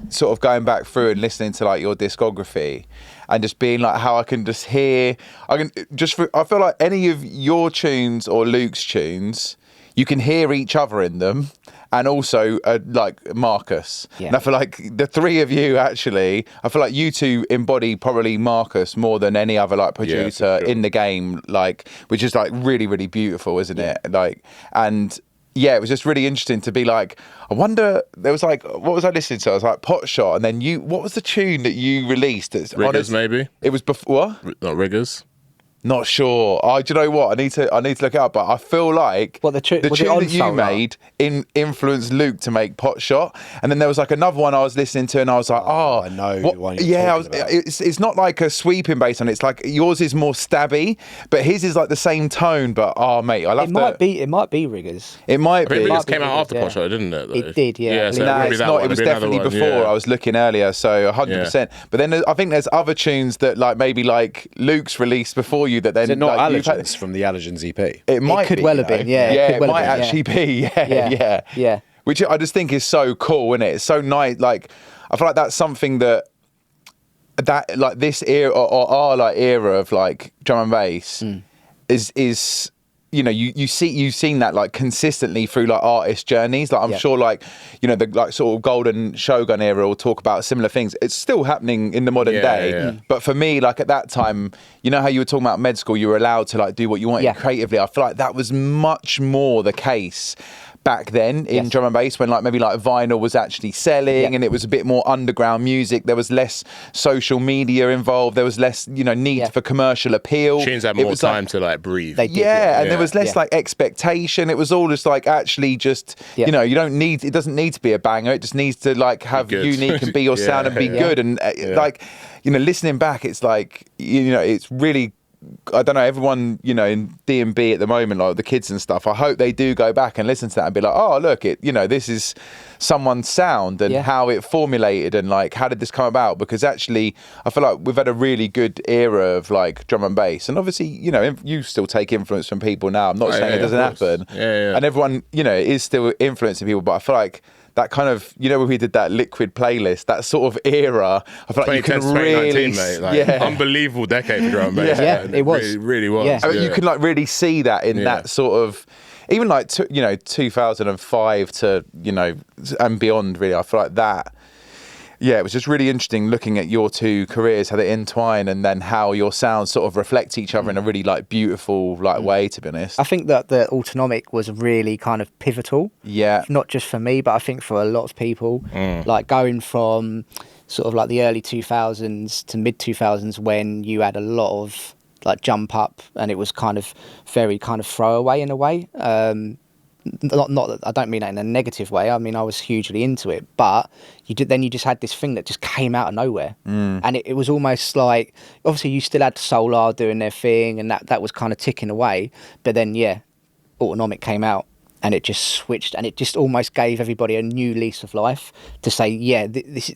sort of going back through and listening to like your discography, and just being like how I can just hear. I feel like any of your tunes or Luke's tunes. You can hear each other in them, and also like Marcus. Yeah. And I feel like the three of you actually, I feel like you two embody probably Marcus more than any other like producer in the game, like, which is like really, really beautiful, isn't it? Like, and yeah, it was just really interesting to be like, I wonder, there was like, what was I listening to? I was like, Pot Shot, and then what was the tune that you released? Riggers, maybe? It was before, what? Not Riggers. Not sure. Do you know what? I need to look it up. But I feel like the tune that you made influenced Luke to make Pot Shot. And then there was like another one I was listening to, and I was like, I know. What one you're talking about. It's not like a sweeping bass on it. It's like yours is more stabby, but his is like the same tone. But mate, I love that. It might be Riggers. It might be. Riggers came out after Pot Shot, didn't it? Though? It did, yeah. Yeah, so no, it's not. It was definitely before. Yeah. I was looking earlier, so 100%. But then I think there's other tunes that like maybe like Luke's released before you that then. Is it not Allergens from the Allergens EP? It could well have been, yeah. It might actually be, yeah. Which I just think is so cool, isn't it? It's so nice. Like, I feel like that's something that like this era or our like era of like drum and bass is. You know, you've seen that like consistently through like artist journeys. Like I'm sure, like the like sort of golden Shogun era will talk about similar things. It's still happening in the modern day. Yeah. But for me, like at that time, you know how you were talking about med school, you were allowed to like do what you wanted creatively. I feel like that was much more the case back then in drum and bass, when like maybe like vinyl was actually selling and it was a bit more underground music. There was less social media involved. There was less need for commercial appeal. Tunes had more time to like breathe. They did, and there was less like expectation. It was all just like actually just you don't need, it doesn't need to be a banger. It just needs to like have unique and be your sound and be good. And like listening back, it's like it's really I don't know, everyone, you know, in D&B at the moment, like the kids and stuff, I hope they do go back and listen to that and be like, oh, look, this is someone's sound and how it formulated and like, how did this come about? Because actually, I feel like we've had a really good era of like drum and bass. And obviously, you know, you still take influence from people now. I'm not saying it doesn't happen. Yeah. And everyone, you know, is still influencing people. But I feel like that kind of, you know, when we did that Liquid playlist, that sort of era, I feel like you can really, mate, like, unbelievable decade for drum and bass. Yeah, it was. It really was. Yeah. I mean, you can like really see that in that sort of, even like 2005 to, you know, and beyond. Really, I feel like that. Yeah, it was just really interesting looking at your two careers, how they entwine, and then how your sounds sort of reflect each other in a really like beautiful like way. To be honest, I think that the Autonomic was really kind of pivotal. Yeah, not just for me, but I think for a lot of people. Like going from sort of like the early 2000s to mid 2000s, when you had a lot of like jump up, and it was kind of very kind of throwaway in a way. Not I don't mean that in a negative way. I mean, I was hugely into it, but you just had this thing that just came out of nowhere, and it was almost like, obviously you still had Solar doing their thing, and that was kind of ticking away, but then Autonomic came out, and it just switched, and it just almost gave everybody a new lease of life to say, this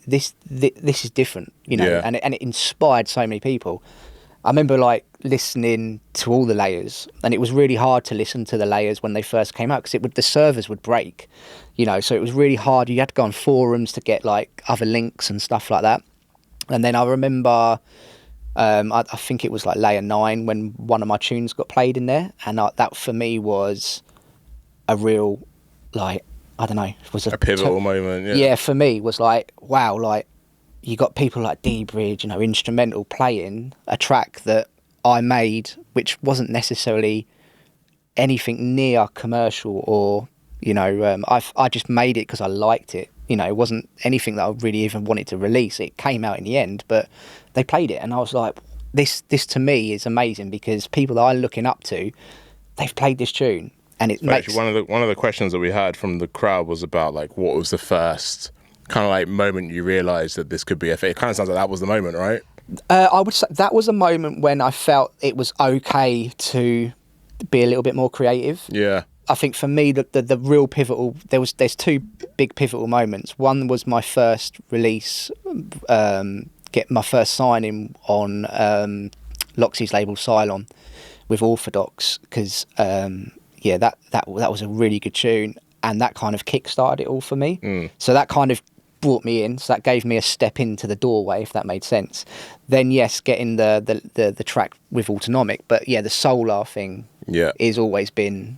is different, you know, and it inspired so many people. I remember like listening to all the layers, and it was really hard to listen to the layers when they first came out because the servers would break, you know, so it was really hard. You had to go on forums to get like other links and stuff like that. And then I remember, I think it was like layer 9 when one of my tunes got played in there, and that for me was a real, like, I don't know, it was a pivotal moment. Yeah, for me was like, wow, like, you got people like D-Bridge, you know, instrumental, playing a track that I made, which wasn't necessarily anything near commercial, or, you know, I just made it because I liked it. You know, it wasn't anything that I really even wanted to release. It came out in the end, but they played it, and I was like, this to me is amazing, because people that I'm looking up to, they've played this tune, and it makes... Actually, one of the questions that we had from the crowd was about like, what was the first kind of like moment you realised that this could be a thing? It kind of sounds like that was the moment, right? I would say that was a moment when I felt it was okay to be a little bit more creative. Yeah. I think for me, the real pivotal, there's two big pivotal moments. One was my first release, get my first signing on Loxy's label Cylon with Orthodox, because that was a really good tune, and that kind of kick-started it all for me. So that kind of brought me in, so that gave me a step into the doorway, if that made sense. Then yes, getting the track with Autonomic, but the Solar thing has always been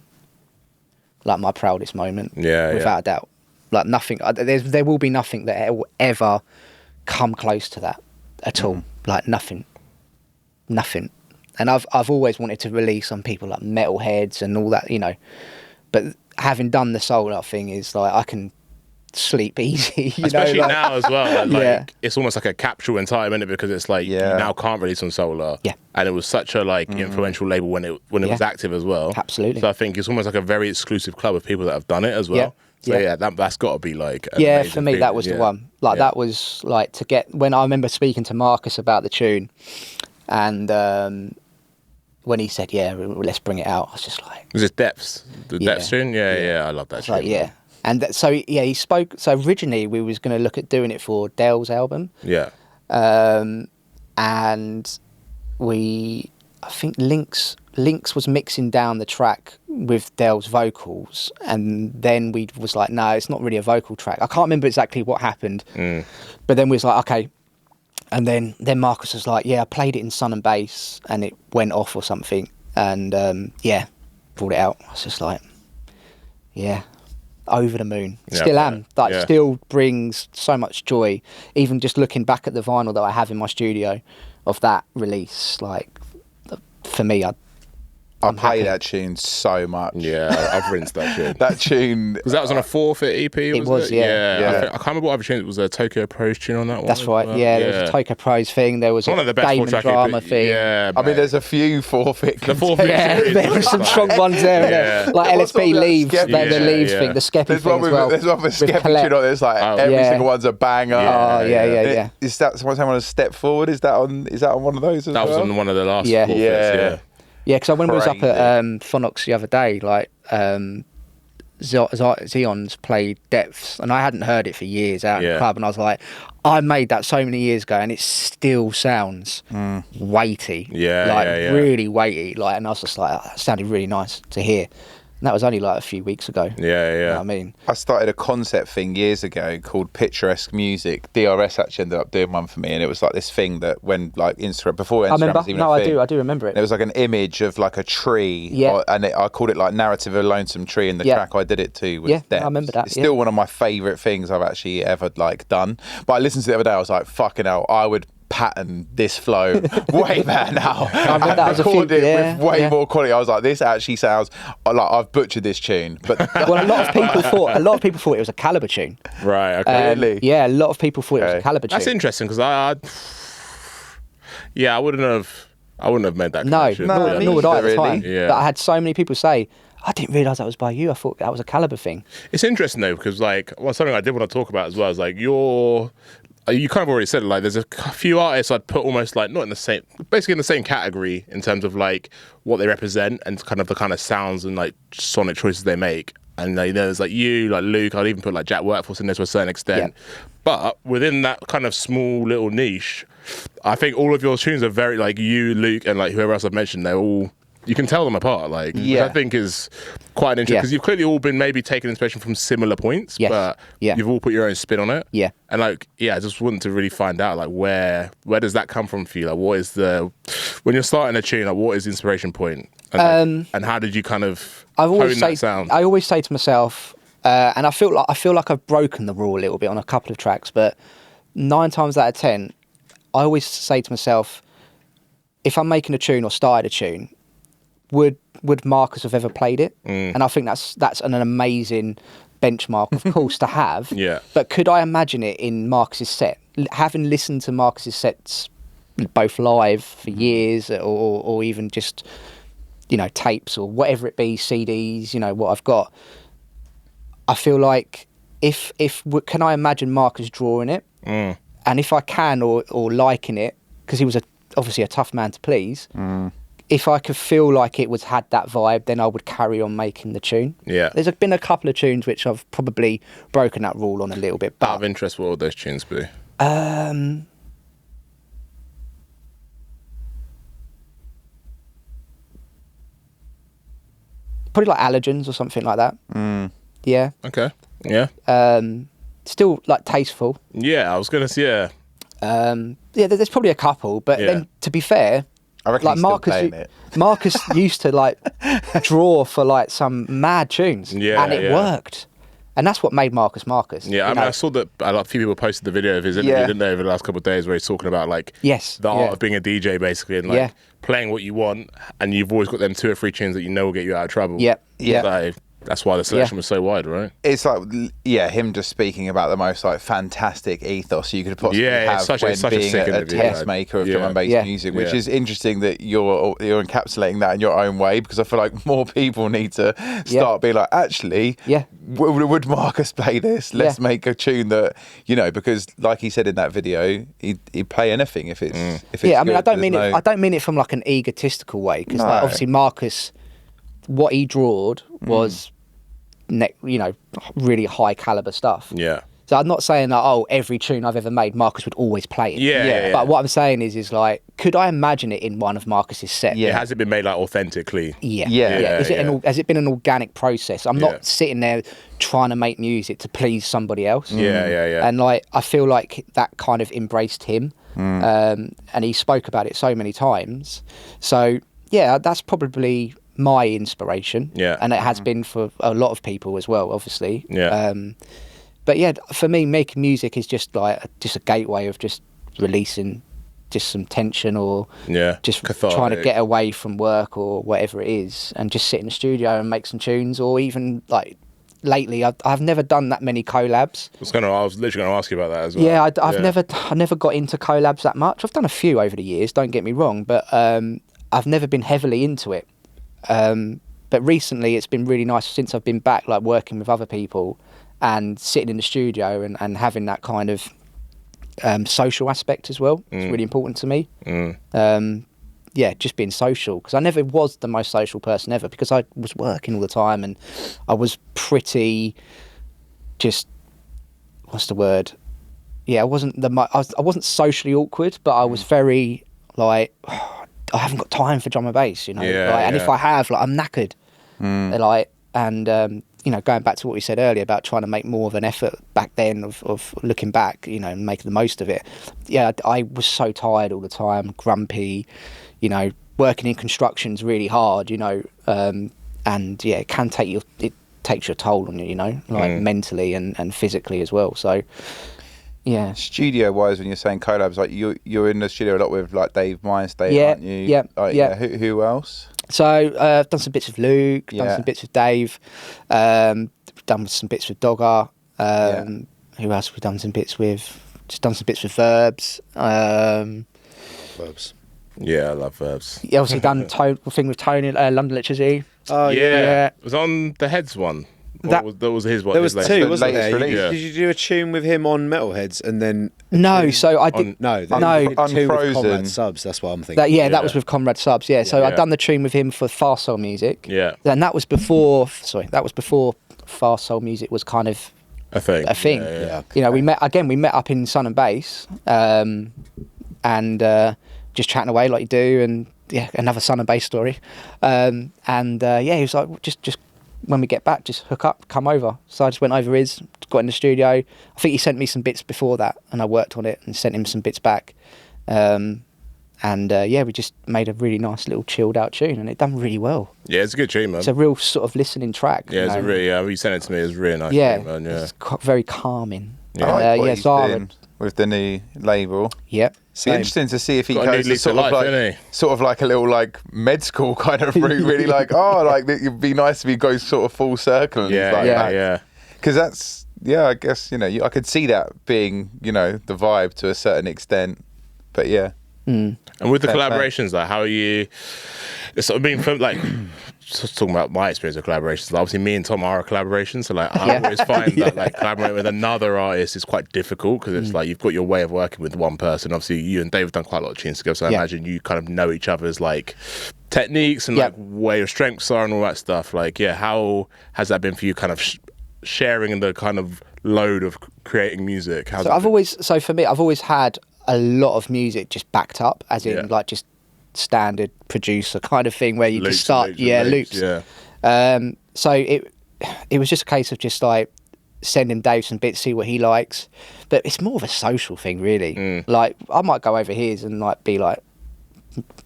like my proudest moment, without a doubt. Like nothing, there will be nothing that will ever come close to that at all. Like nothing. And I've always wanted to release on people like Metalheads and all that, you know, but having done the Solar thing is like, I can sleep easy, especially like, now as well. Like, it's almost like a capsule in time, isn't it? Because it's like you now can't release on Solar. Yeah. And it was such a like influential label when it was active as well. Absolutely. So I think it's almost like a very exclusive club of people that have done it as well. So that's got to be like for me that was the one. Like that was like to get, when I remember speaking to Marcus about the tune, and when he said, let's bring it out, I was just like... Was it Depths? The Depths tune? Yeah, I love that tune. Like, and he spoke... So originally we was going to look at doing it for Dell's album. Yeah. And I think Lynx was mixing down the track with Dell's vocals, and then we was like, no, it's not really a vocal track. I can't remember exactly what happened, but then we was like, okay. And then Marcus was like, I played it in Sun and Bass, and it went off or something, and brought it out. I was just like, over the moon. Still am. Like, still brings so much joy. Even just looking back at the vinyl that I have in my studio of that release, like, for me, I play that tune so much. Yeah, I've rinsed that tune. That tune... Because that was on a forfeit EP, It was, yeah. I can't remember what other tune. It was a Tokyo Pros tune on that one. That's right, yeah. There was a Tokyo Pros thing. There was one a of the best Game and Drama thing. Yeah, I mean, there's a few forfeit. The forfeit. Yeah, there were some strong ones there. Like LSB Leaves, the Leaves thing, the Skeppy thing as well. There's one with Skeppy tune on it. It's like every single one's a banger. Oh, yeah. Is that someone on a Step Forward? Is that on one of those as well? That was on one of the last forfeits, yeah. Yeah, because when we was up at Phonox the other day, like Xeon's played Depths, and I hadn't heard it for years out in the club, and I was like, I made that so many years ago, and it still sounds weighty, really weighty, like, and I was just like, that sounded really nice to hear. And that was only like a few weeks ago. Yeah, yeah. You know what I mean? I started a concept thing years ago called Picturesque Music. DRS actually ended up doing one for me, and it was like this thing that when like before Instagram was even a thing. I do remember it. There was like an image of like a tree, and I called it like Narrative of a Lonesome Tree, and the track I did it to was Depths. I remember that. It's still one of my favourite things I've actually ever like done. But I listened to it the other day, I was like, fucking hell, I would pattern this flow way better now. I recorded it with way more quality. I was like, this actually sounds like I've butchered this tune. But well, a lot of people thought it was a Calibre tune. Right. Okay. Really? Yeah, a lot of people thought it was a Calibre tune. That's interesting because I wouldn't have made that connection. Nor would I at the time. Yeah. But I had so many people say, I didn't realise that was by you. I thought that was a Calibre thing. It's interesting though because like something I did want to talk about as well is like you kind of already said it, like there's a few artists I'd put almost like not in the same, basically in the same category in terms of like what they represent and kind of the kind of sounds and like sonic choices they make. And like, there's like you, like Luke, I'd even put like Jack Workforce in there to a certain extent. Yeah. But within that kind of small little niche, I think all of your tunes are very like you, Luke, and like whoever else I've mentioned, they're all, you can tell them apart, like, which I think is quite interesting because you've clearly all been maybe taking inspiration from similar points, but you've all put your own spin on it. Yeah. And like, I just wanted to really find out like where does that come from for you? Like, what is when you're starting a tune, like what is the inspiration point? And, and how did you kind of hone that sound? I always say to myself, and I feel like I've broken the rule a little bit on a couple of tracks, but 9 times out of 10, I always say to myself, if I'm making a tune or started a tune, would Marcus have ever played it? And I think that's an amazing benchmark, of course, to have. Yeah. But could I imagine it in Marcus's set? Having listened to Marcus's sets both live for years or even just, tapes or whatever it be, CDs, what I've got, I feel like can I imagine Marcus drawing it? And if I can or liking it, because he was obviously a tough man to please, if I could feel like it had that vibe, then I would carry on making the tune. Yeah. There's been a couple of tunes which I've probably broken that rule on a little bit. But out of interest, what would those tunes be? Probably like Allergens or something like that. Yeah. Okay. Yeah. Still like tasteful. Yeah, I was gonna say. There's probably a couple, but then to be fair, I reckon like Marcus used to like draw for like some mad tunes, and it worked. And that's what made Marcus. Yeah, I saw that a few people posted the video of his interview, didn't they, over the last couple of days, where he's talking about like the art of being a DJ, basically, and like playing what you want, and you've always got them 2 or 3 tunes that you know will get you out of trouble. Yeah. So that's why the selection was so wide, right? It's like, him just speaking about the most like fantastic ethos you could possibly have when being a test maker of drum and bass music, which is interesting that you're encapsulating that in your own way, because I feel like more people need to start being like, actually, would Marcus play this? Let's make a tune that, because like he said in that video, he'd play anything if it's I mean, I don't mean it from like an egotistical way, because like, obviously Marcus, what he drawed was really high caliber stuff. Yeah. So I'm not saying that every tune I've ever made Marcus would always play it. Yeah. But what I'm saying is like, could I imagine it in one of Marcus's sets? Yeah. Has it been made like authentically? Yeah. Has it been an organic process? I'm not sitting there trying to make music to please somebody else. Yeah. And like, I feel like that kind of embraced him. And he spoke about it so many times. So yeah, that's probably my inspiration, and it has been for a lot of people as well, obviously. But yeah, for me, making music is just a gateway of just releasing just some tension or just cathartic. Trying to get away from work or whatever it is, and just sit in the studio and make some tunes. Or even like lately, I've never done that many collabs. I was literally going to ask you about that as well. Yeah, I never got into collabs that much. I've done a few over the years, don't get me wrong, but I've never been heavily into it. But recently, it's been really nice since I've been back, like working with other people and sitting in the studio and having that kind of social aspect as well. It's really important to me. Just being social, because I never was the most social person ever, because I was working all the time and I was pretty just, what's the word? Yeah, I wasn't socially awkward, but I was very like, I haven't got time for drum and bass, you know. And if I have, like, I'm knackered. Like, and going back to what we said earlier about trying to make more of an effort back then of looking back, you know, and making the most of it. Yeah, I was so tired all the time, grumpy, you know, working in construction's really hard, you know, and yeah, it takes your toll on you, you know, like mentally and physically as well. So yeah. Studio wise, when you're saying collabs, like you're in the studio a lot with like Dave Meyerstein, aren't you? Yeah. Who else? So I've done some bits with Luke, done some bits with Dave, done some bits with Dogger. Who else have we done some bits with? Just done some bits with Verbs. Verbs. Yeah, I love Verbs. Yeah, obviously done a thing with Tony, London Electricity. Oh yeah. It was on the Heads one. That was his one. There was two, wasn't there? Yeah. Did you do a tune with him on Metalheads and then? No, so I did. No, Unfrozen. With Conrad Subs. That's what I'm thinking. That was with Conrad Subs. Yeah, so I'd done the tune with him for Fast Soul Music. Yeah. And that was before. Fast Soul Music was kind of a thing. Yeah. You know, we met up in Sun and Bass, and just chatting away like you do, and another Sun and Bass story, he was like, just when we get back, just hook up, come over. So I just went over got in the studio. I think he sent me some bits before that, and I worked on it and sent him some bits back. We just made a really nice little chilled out tune, and it done really well. Yeah, it's a good tune, man. It's a real sort of listening track. Yeah, it's a really. You sent it to me. It's a really nice tune, man. Yeah, it's very calming. I like what he's doing with the new label. Yeah. Be interesting to see if he goes to sort of like a little like med school kind of route, really like it'd be nice if he goes sort of full circle. Yeah. Because that's I guess I could see that being the vibe to a certain extent, but yeah. And with the collaborations, like how are you? It's sort of been like just talking about my experience of collaborations. Like, obviously, me and Tom are a collaboration, so like I always find that like collaborating with another artist is quite difficult because it's like you've got your way of working with one person. Obviously, you and Dave have done quite a lot of tunes together, so I imagine you kind of know each other's like techniques and like where your strengths are and all that stuff. Like, how has that been for you? Kind of sharing in the kind of load of creating music. For me, I've always had a lot of music just backed up, as in like just standard producer kind of thing where you just start loops. So it was just a case of just like sending Dave some bits, see what he likes, but it's more of a social thing really. Like I might go over his and like be like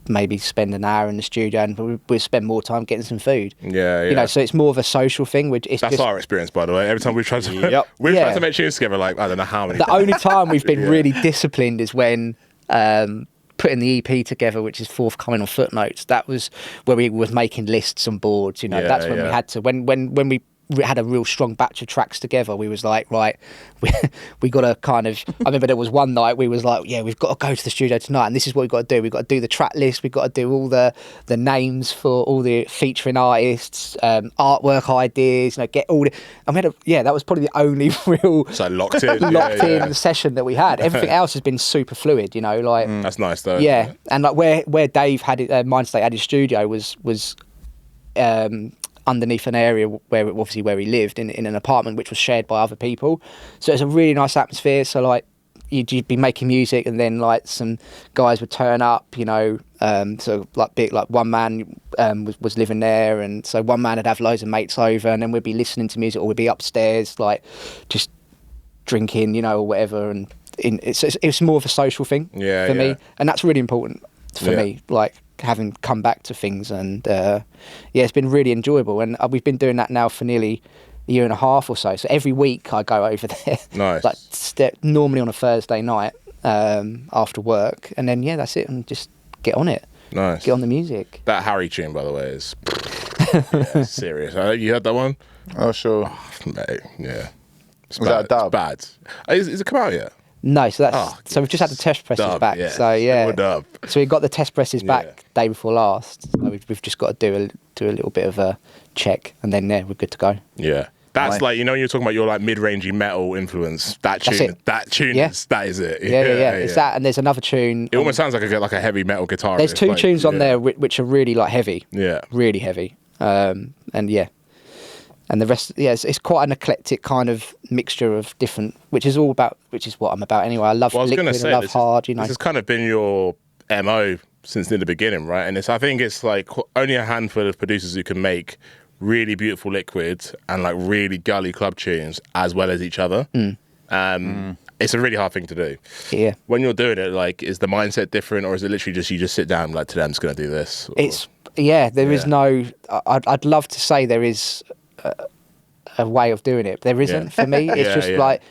maybe spend an hour in the studio and we'll spend more time getting some food. You know, so it's more of a social thing. That's our experience, by the way. Every time we've tried to tried to make tunes together, like I don't know how many times. Only time we've been really disciplined is when putting the EP together, which is forthcoming on Footnotes. That was where we were making lists on boards, you know. That's when we had to when we had a real strong batch of tracks together, we was like, right, we got to kind of, I remember there was one night we was like, we've got to go to the studio tonight and this is what we've got to do. We've got to do the track list, we've got to do all the names for all the featuring artists, artwork ideas, get all the, that was probably the only real locked in session that we had. Everything else has been super fluid, like. That's nice though. Yeah, and like where Dave had it, Mindstate had his studio was underneath an area where he lived in an apartment which was shared by other people, so it's a really nice atmosphere. So like you'd be making music and then like some guys would turn up, so like one man was living there, and so one man would have loads of mates over and then we'd be listening to music or we'd be upstairs like just drinking, or whatever, and it's more of a social thing for me, and that's really important for me, like having come back to things, and it's been really enjoyable, and we've been doing that now for nearly a year and a half or so every week I go over there. Nice. Like normally on a Thursday night, after work, and then that's it, and just get on it. Nice. Get on the music. That Harry tune, by the way, is serious. You heard that one? Oh, sure. Mate, yeah. Was that a dub? It's bad. Is it come out yet? No, so we've just had the test presses back. Yeah. So so we got the test presses back day before last. So we've just got to do a little bit of a check, and then we're good to go. Yeah. That's like, you know, when you're talking about your like mid-rangey metal influence. That tune that is it. Yeah. It's that, and there's another tune. It almost sounds like a heavy metal guitar. There's two tunes on there which are really like heavy. Yeah. Really heavy. And the rest, it's quite an eclectic kind of mixture of different, which is what I'm about anyway. I love liquid, I love hard, you know. This has kind of been your MO since the beginning, right? And I think it's like only a handful of producers who can make really beautiful liquid and like really gully club tunes as well as each other. It's a really hard thing to do. Yeah. When you're doing it, like, is the mindset different, or is it literally just you just sit down like, today I'm just going to do this? Or... There is no. I'd love to say there is a way of doing it. There isn't for me. It's just like,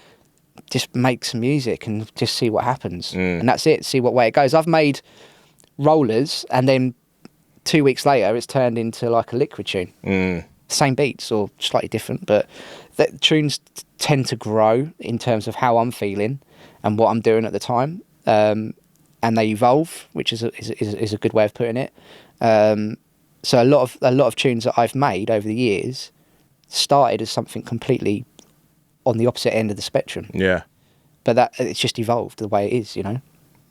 just make some music and just see what happens, and that's it. See what way it goes. I've made rollers, and then 2 weeks later, it's turned into like a liquid tune. Same beats or slightly different, but the tunes tend to grow in terms of how I'm feeling and what I'm doing at the time, and they evolve, which is a good way of putting it. So a lot of tunes that I've made over the years started as something completely on the opposite end of the spectrum. Yeah. But that it's just evolved the way it is, you know.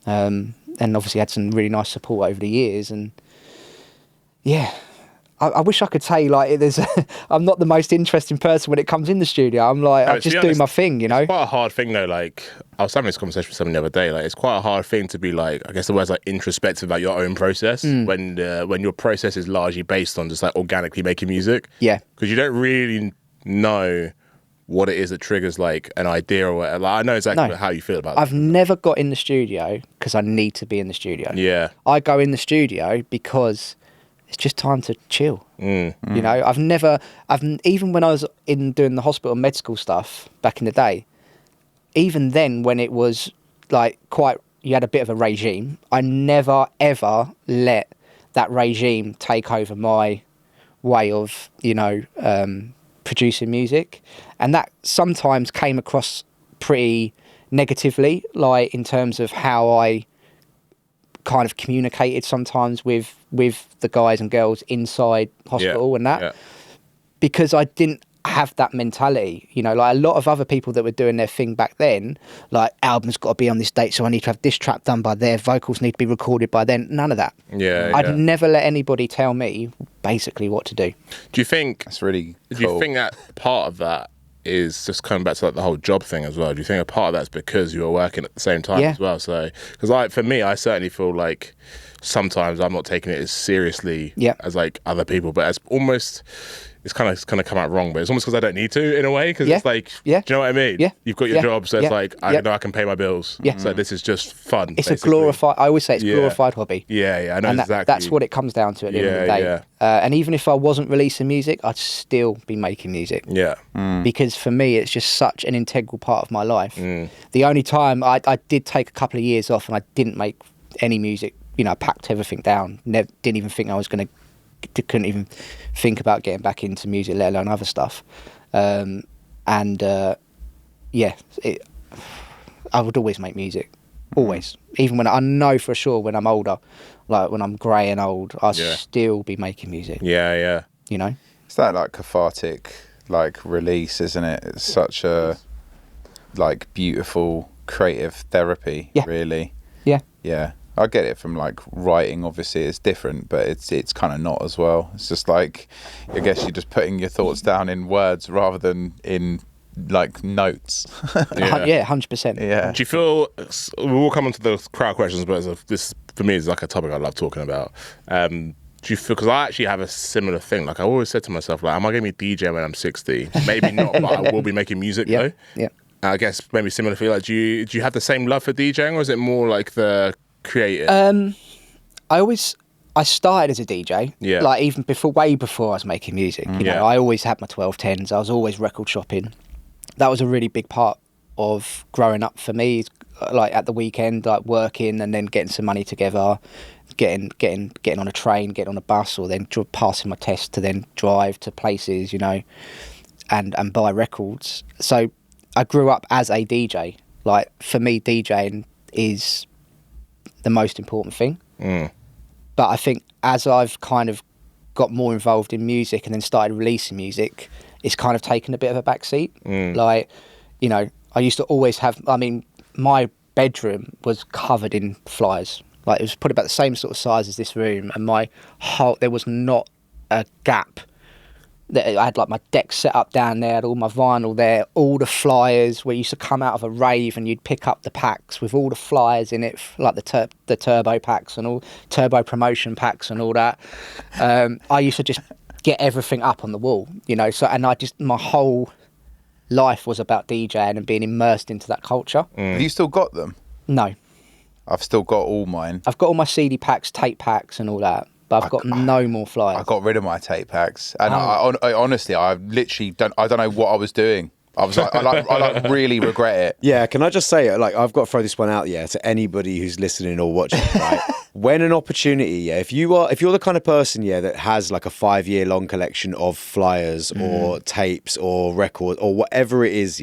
And obviously had some really nice support over the years, and I wish I could say like I'm not the most interesting person when it comes in the studio. I'm like, I just do my thing, you know. It's quite a hard thing though. Like, I was having this conversation with someone the other day. Like, it's quite a hard thing to be like, I guess the word's like introspective about your own process when your process is largely based on just like organically making music. Yeah. Because you don't really know what it is that triggers like an idea or whatever. Like, I know exactly how you feel about it. I've never got in the studio because I need to be in the studio. Yeah. I go in the studio because it's just time to chill. You know, even when I was doing the hospital med school stuff back in the day, even then when it was like you had a bit of a regime, I never ever let that regime take over my way of, you know, producing music. And that sometimes came across pretty negatively, like in terms of how I kind of communicated sometimes with the guys and girls inside hospital and that, because I didn't have that mentality, you know. Like a lot of other people that were doing their thing back then, like album's got to be on this date, so I need to have this track done by there, vocals need to be recorded by then. None of that. I'd never let anybody tell me basically what to do. Do you think that's really cool? Do you think that part of that is just coming back to like the whole job thing as well? Do you think a part of that's because you were working at the same time as well? So, because like for me, I certainly feel like sometimes I'm not taking it as seriously as like other people, but as almost it's kind of come out wrong, but it's almost because I don't need to in a way, because it's like, do you know what I mean? You've got your job, so it's like I know I can pay my bills. So this is just fun. It's basically a glorified. I always say it's a glorified hobby. I know, and exactly. That's what it comes down to at the end of the day. And even if I wasn't releasing music, I'd still be making music. Because for me, it's just such an integral part of my life. The only time I did take a couple of years off and I didn't make any music, you know, I packed everything down. Didn't even think I was going to. Couldn't even think about getting back into music, let alone other stuff. I would always make music, always. Even when I know for sure when I'm older, like when I'm grey and old, I'll still be making music. You know, it's that like cathartic like release, isn't it? It's such a like beautiful creative therapy, really. Yeah. I get it from like writing, obviously it's different, but it's kind of not as well. It's just like, I guess you're just putting your thoughts down in words rather than in like notes. 100%. Yeah. Do you feel, we'll come on to the crowd questions, but this for me is like a topic I love talking about. Do you feel, because I actually have a similar thing, like I always said to myself, like, am I going to be DJ when I'm 60? Maybe not, but I will be making music though. I guess maybe similar for you. Like, do you have the same love for DJing, or is it more like the creative? I started as a DJ, like even way before I was making music. You know, I always had my 1210s. I was always record shopping. That was a really big part of growing up for me. like at the weekend, like working and then getting some money together, getting on a train, getting on a bus, or then passing my test to then drive to places, you know, and buy records. So I grew up as a DJ. Like, for me, DJing is the most important thing. But I think as I've kind of got more involved in music and then started releasing music, it's kind of taken a bit of a backseat. Like, you know, I used to always have, I mean, my bedroom was covered in flyers. Like, it was probably about the same sort of size as this room, and there was not a gap. I had like my deck set up down there, had all my vinyl there, all the flyers where you used to come out of a rave and you'd pick up the packs with all the flyers in it, like the turbo packs and all turbo promotion packs and all that. I used to just get everything up on the wall, you know. So, and my whole life was about DJing and being immersed into that culture. Have you still got them? No. I've still got all mine. I've got all my CD packs, tape packs and all that. But I've got no more flyers. I got rid of my tape packs, and I honestly, I literally don't know what I was doing. I was like, I really regret it. Yeah, can I just say, like, I've got to throw this one out, to anybody who's listening or watching, right? When an opportunity, if you're the kind of person, that has like a 5-year long collection of flyers or tapes or records or whatever it is,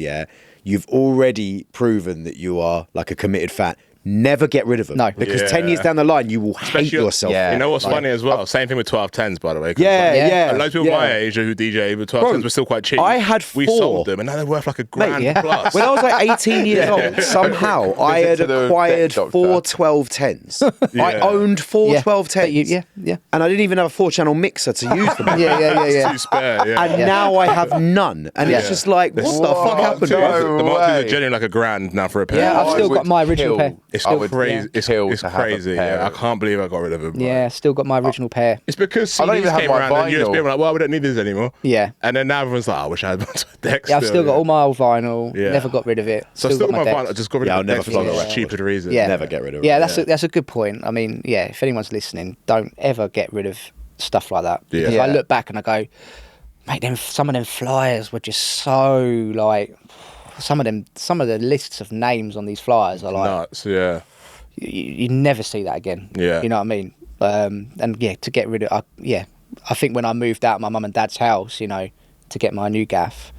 you've already proven that you are like a committed fan. Never get rid of them. No. Because 10 years down the line, you will hate yourself. Yeah. You know what's funny as well? Same thing with 1210s, by the way. Yeah. Loads of people my age who DJ with 1210s were still quite cheap. I had 4. We sold them, and now they're worth like $1,000 plus. When I was like 18 years old, somehow I had acquired 4 1210s. I owned 4 1210s. Yeah. And I didn't even have a 4-channel mixer to use them. Yeah. Two spare, And now I have none. And it's just like, what the fuck happened? The markets are generally like $1,000 now for a pair. Yeah, I've still got my original pair. It's still crazy. It's crazy. Yeah, I can't believe I got rid of them. Yeah, still got my original pair. It's because CDs came around and USB were like, well, we don't need this anymore. Yeah. And then now everyone's like, I wish I had my decks. Yeah, I've still got all my old vinyl. Yeah. Never got rid of it. So still got my vinyl. I just got rid of I'll the never decks for forget a stupid reason. Yeah. Never get rid of it. Yeah, that's a good point. I mean, if anyone's listening, don't ever get rid of stuff like that. Yeah. Because I look back and I go, mate, some of them flyers were just so like, some of the lists of names on these flyers are like nuts. Yeah. You never see that again. Yeah. You know what I mean? And to get rid of, I think when I moved out of my mum and dad's house, you know, to get my new gaff,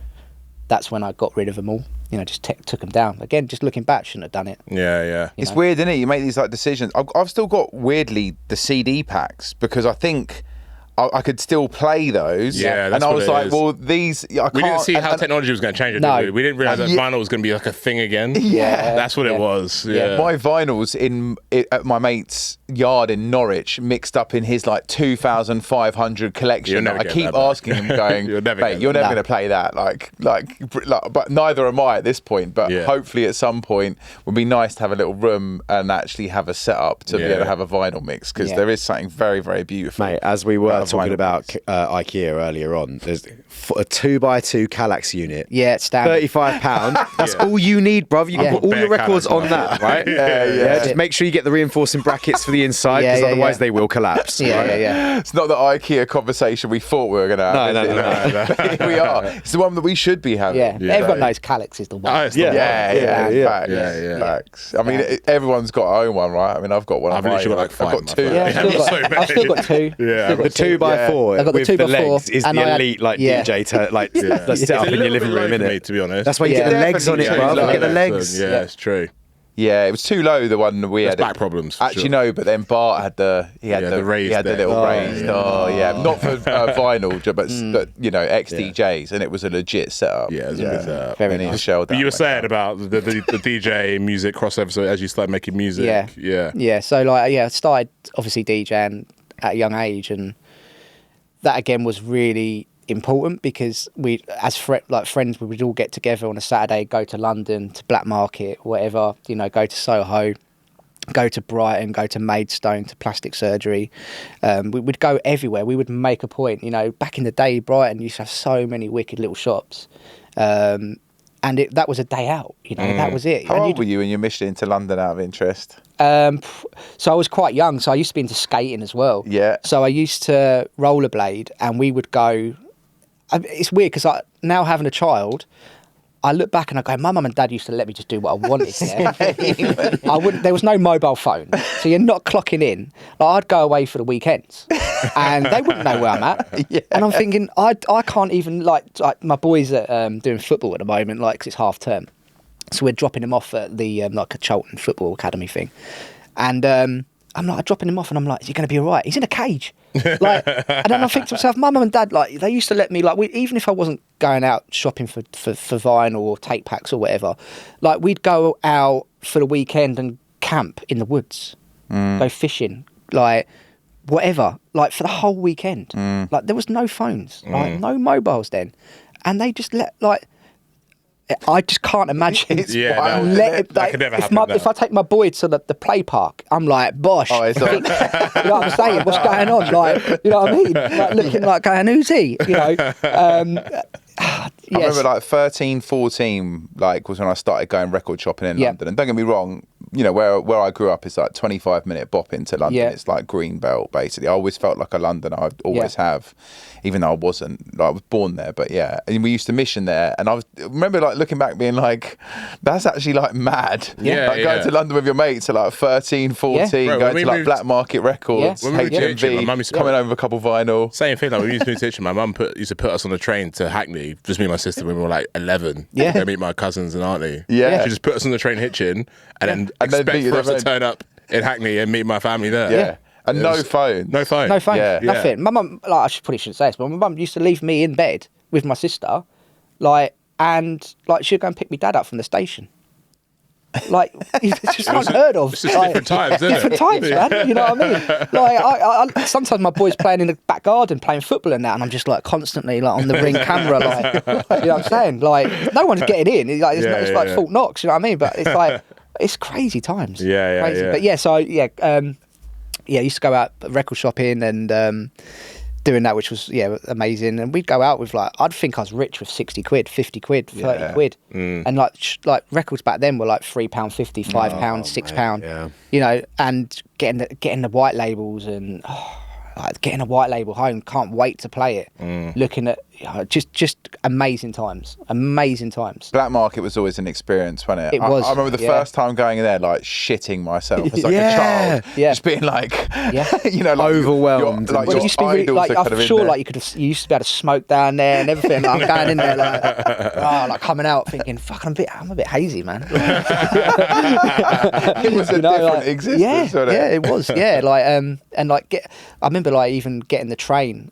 that's when I got rid of them all. You know, just took them down. Again, just looking back, shouldn't have done it. Yeah. It's weird, isn't it? You make these like decisions. I've still got, weirdly, the CD packs, because I think I could still play those. Yeah, that's and I was what it like, is. well, these I can't. We didn't see how technology was going to change it, did we? We didn't realise that vinyl was going to be like a thing again. Yeah. That's what it was. Yeah. My vinyls at my mate's yard in Norwich, mixed up in his like 2,500 collection. I keep asking him, going, you're never going to play that. Like, but neither am I at this point. But hopefully at some point, it would be nice to have a little room and actually have a setup to be able to have a vinyl mix, because there is something very, very beautiful. Mate, as we were talking about IKEA earlier on, there's a 2x2 Kallax unit. Yeah, it's standard. £35. That's all you need, bruv. You can put all your records on that, right? Yeah. Just make sure you get the reinforcing brackets for the inside, because otherwise they will collapse. Yeah. It's not the IKEA conversation we thought we were going to have. No. Here we are. It's the one that we should be having. Yeah. Everyone knows Kallax is the one. Facts. I mean, everyone's got their own one, right? I mean, I've got one. I've literally got like 5. I've got 2. I've still got 2. Yeah. The 2x4 I got the with 2x4, the legs is and the elite DJ set up in your living room, innit? To be honest. That's why you get the legs on it, bro. You get the legs. Yeah, it's true. Yeah, it was too low, the one we had. Back problems. Actually, no, but then Bart had the raised. He had the little raised. Not for vinyl, but you know, ex-DJs, and it was a legit setup. Yeah, it was a good setup. Very nice. But you were saying about the DJ music crossover. So as you start making music, yeah. So like, I started obviously DJing at a young age, and that again was really important, because we, as friends, we would all get together on a Saturday, go to London, to Black Market, whatever, you know, go to Soho, go to Brighton, go to Maidstone, to plastic surgery. We would go everywhere. We would make a point, you know. Back in the day, Brighton used to have so many wicked little shops, and that was a day out, you know. That was it. How old were you when you moved into London, out of interest? So I was quite young, so I used to be into skating as well. Yeah. So I used to rollerblade, and we would go. It's weird, because now having a child, I look back and I go, my mum and dad used to let me just do what I wanted. There was no mobile phone, so you're not clocking in. Like, I'd go away for the weekends, and they wouldn't know where I'm at. Yeah. And I'm thinking, I can't even like my boys are doing football at the moment, like 'cause it's half term, so we're dropping them off at the like a Charlton football academy thing, and I'm like dropping him off, and I'm like, is he going to be all right? He's in a cage. Like, and then I think to myself, my mum and dad, like, they used to let me, like, even if I wasn't going out shopping for vinyl or tape packs or whatever, like, we'd go out for the weekend and camp in the woods, go fishing, like, whatever, like, for the whole weekend. Like, there was no phones, like, no mobiles then, and they just let, like, I just can't imagine. That could never happen. If I take my boy to the play park, I'm like, bosh. Oh, it's you know what I'm saying? What's going on? Like, you know what I mean? Like, looking like going, who's he? You know? I remember like 13, 14, like was when I started going record shopping in London. And don't get me wrong, you know, where I grew up is like 25-minute bop into London. Yeah. It's like Greenbelt, basically. I always felt like a Londoner. I always have, even though I wasn't. Like, I was born there, but yeah. And we used to mission there. And I remember like looking back being like, that's actually like mad. Yeah. Like going to London with your mates at like 13, 14, Bro, going to like Black Market Records, HMV, coming over with a couple vinyl. Same thing, like when we used to move to Itchen, my mum used to put us on the train to Hackney, just me and my sister, when we were like 11. Yeah. Go meet my cousins and auntie. Yeah. She just put us on the train Hitchin and then expect for us to turn up in Hackney and meet my family there. Yeah. And no phone. No phone. No phone. Yeah. Nothing. My mum, like, I probably shouldn't say this, but my mum used to leave me in bed with my sister, like, and like she'd go and pick me dad up from the station. Like, it's just unheard of. It's just like, different times, isn't different it? times, man. You know what I mean? Like, I sometimes my boys playing in the back garden, playing football and that, and I'm just like constantly like on the Ring camera, like, you know what I'm saying? Like, no one's getting in. It's like, it's like Fort Knox, you know what I mean? But it's like, it's crazy times. Yeah. But yeah, so I used to go out record shopping and doing that, which was amazing. And we'd go out with like, I'd think I was rich with 60 quid, 50 quid, 30 quid. And like records back then were like £3.50, £5, £6. You know, and getting the white labels and like getting a white label home, can't wait to play it. Looking at just amazing times. Black Market was always an experience, wasn't it? It was. I remember the first time going in there, like shitting myself as like a child, just being like, you know, like overwhelmed. Like, well, you used to be really, like, I'm sure, like you used to be able to smoke down there and everything. Like, I'm going in there, like coming out thinking, fuck, I'm a bit hazy, man. It was a different existence, wasn't it? Yeah, it was. Yeah, like and like I remember like even getting the train.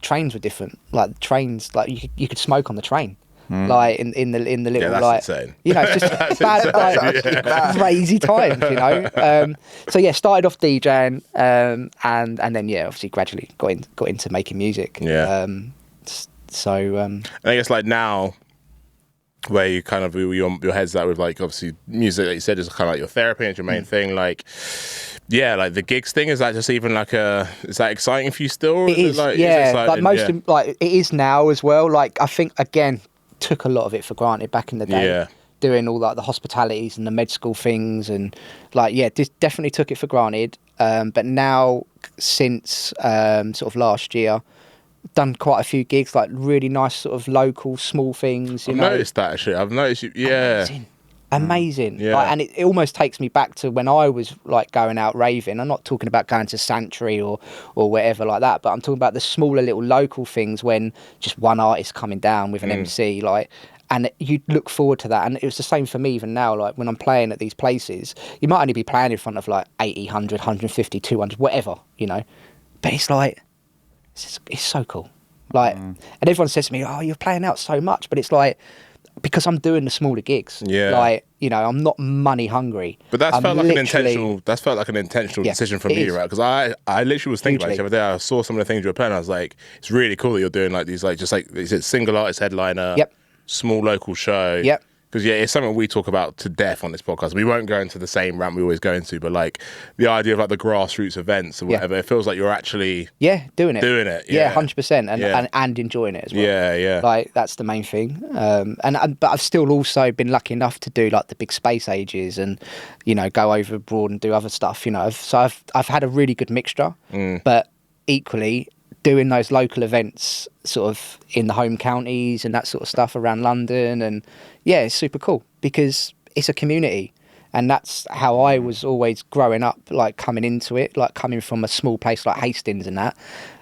Trains were different. Like the trains, like you could smoke on the train, like in the little that's like insane. you know, it's just bad, like, crazy times, you know. So yeah, started off DJing, and then obviously gradually got into making music. Yeah. So I guess like now, where you kind of your head's at with like obviously music, like you said, is kind of like your therapy and your main thing, like. Yeah, like the gigs thing, is that just even like is that exciting for you still? It is, like it is now as well. Like I think again, took a lot of it for granted back in the day. Yeah. Doing all like the hospitalities and the med school things and like definitely took it for granted. But now since sort of last year, done quite a few gigs, like really nice sort of local small things. I've noticed that actually. I've noticed you. Yeah. Amazing. Yeah. Like, and it almost takes me back to when I was like going out raving. I'm not talking about going to Sanctuary or whatever like that, but I'm talking about the smaller little local things when just one artist coming down with an MC, like, and you look forward to that. And it was the same for me even now, like when I'm playing at these places, you might only be playing in front of like 80, 100, 150, 200, whatever, you know, but it's like, it's so cool. Like, and everyone says to me, oh, you're playing out so much, but it's like, because I'm doing the smaller gigs, like, you know, I'm not money hungry. But that's felt like an intentional. That's felt like an intentional decision for me, right? Because I literally was thinking about it the other day. I saw some of the things you were playing. I was like, it's really cool that you're doing like these, like just like is it single artist headliner, small local show, Because it's something we talk about to death on this podcast. We won't go into the same rant we always go into, but like the idea of like the grassroots events or whatever, it feels like you're actually doing it. 100%, and enjoying it as well. Yeah. Like that's the main thing. But I've still also been lucky enough to do like the big space ages and go over abroad and do other stuff. So I've had a really good mixture, but equally doing those local events sort of in the home counties and that sort of stuff around London. And yeah, it's super cool because it's a community. And that's how I was always growing up, like coming into it, like coming from a small place like Hastings and that,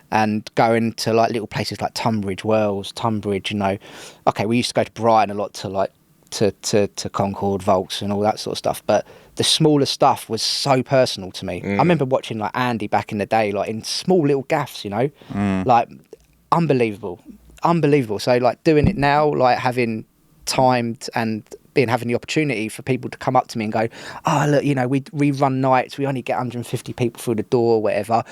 and going to like little places like Tunbridge Wells, Tunbridge, you know. Okay, we used to go to Brighton a lot to like to Concord, Volks and all that sort of stuff. But the smaller stuff was so personal to me. I remember watching like Andy back in the day, like in small little gaffs, you know, like unbelievable. So like doing it now, like having time and having the opportunity for people to come up to me and go, oh, look, you know, we run nights, we only get 150 people through the door or whatever.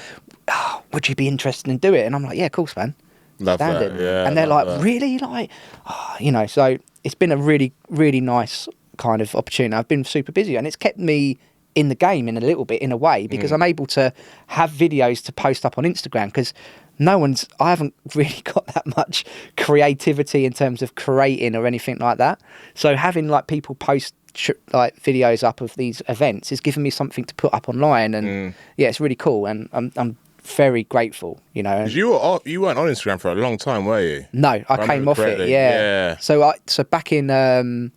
Oh, would you be interested in doing it? And I'm like, yeah, of course, man. Love that, yeah. And they're like, really? Like, oh, you know, so it's been a really, really nice kind of opportunity. I've been super busy and it's kept me in the game in a little bit, in a way, because I'm able to have videos to post up on Instagram because I haven't really got that much creativity in terms of creating or anything like that. So having like people post like videos up of these events is giving me something to put up online, and yeah, it's really cool, and I'm very grateful, you know. You weren't on Instagram for a long time, were you? No, I came off it. Yeah. So back in when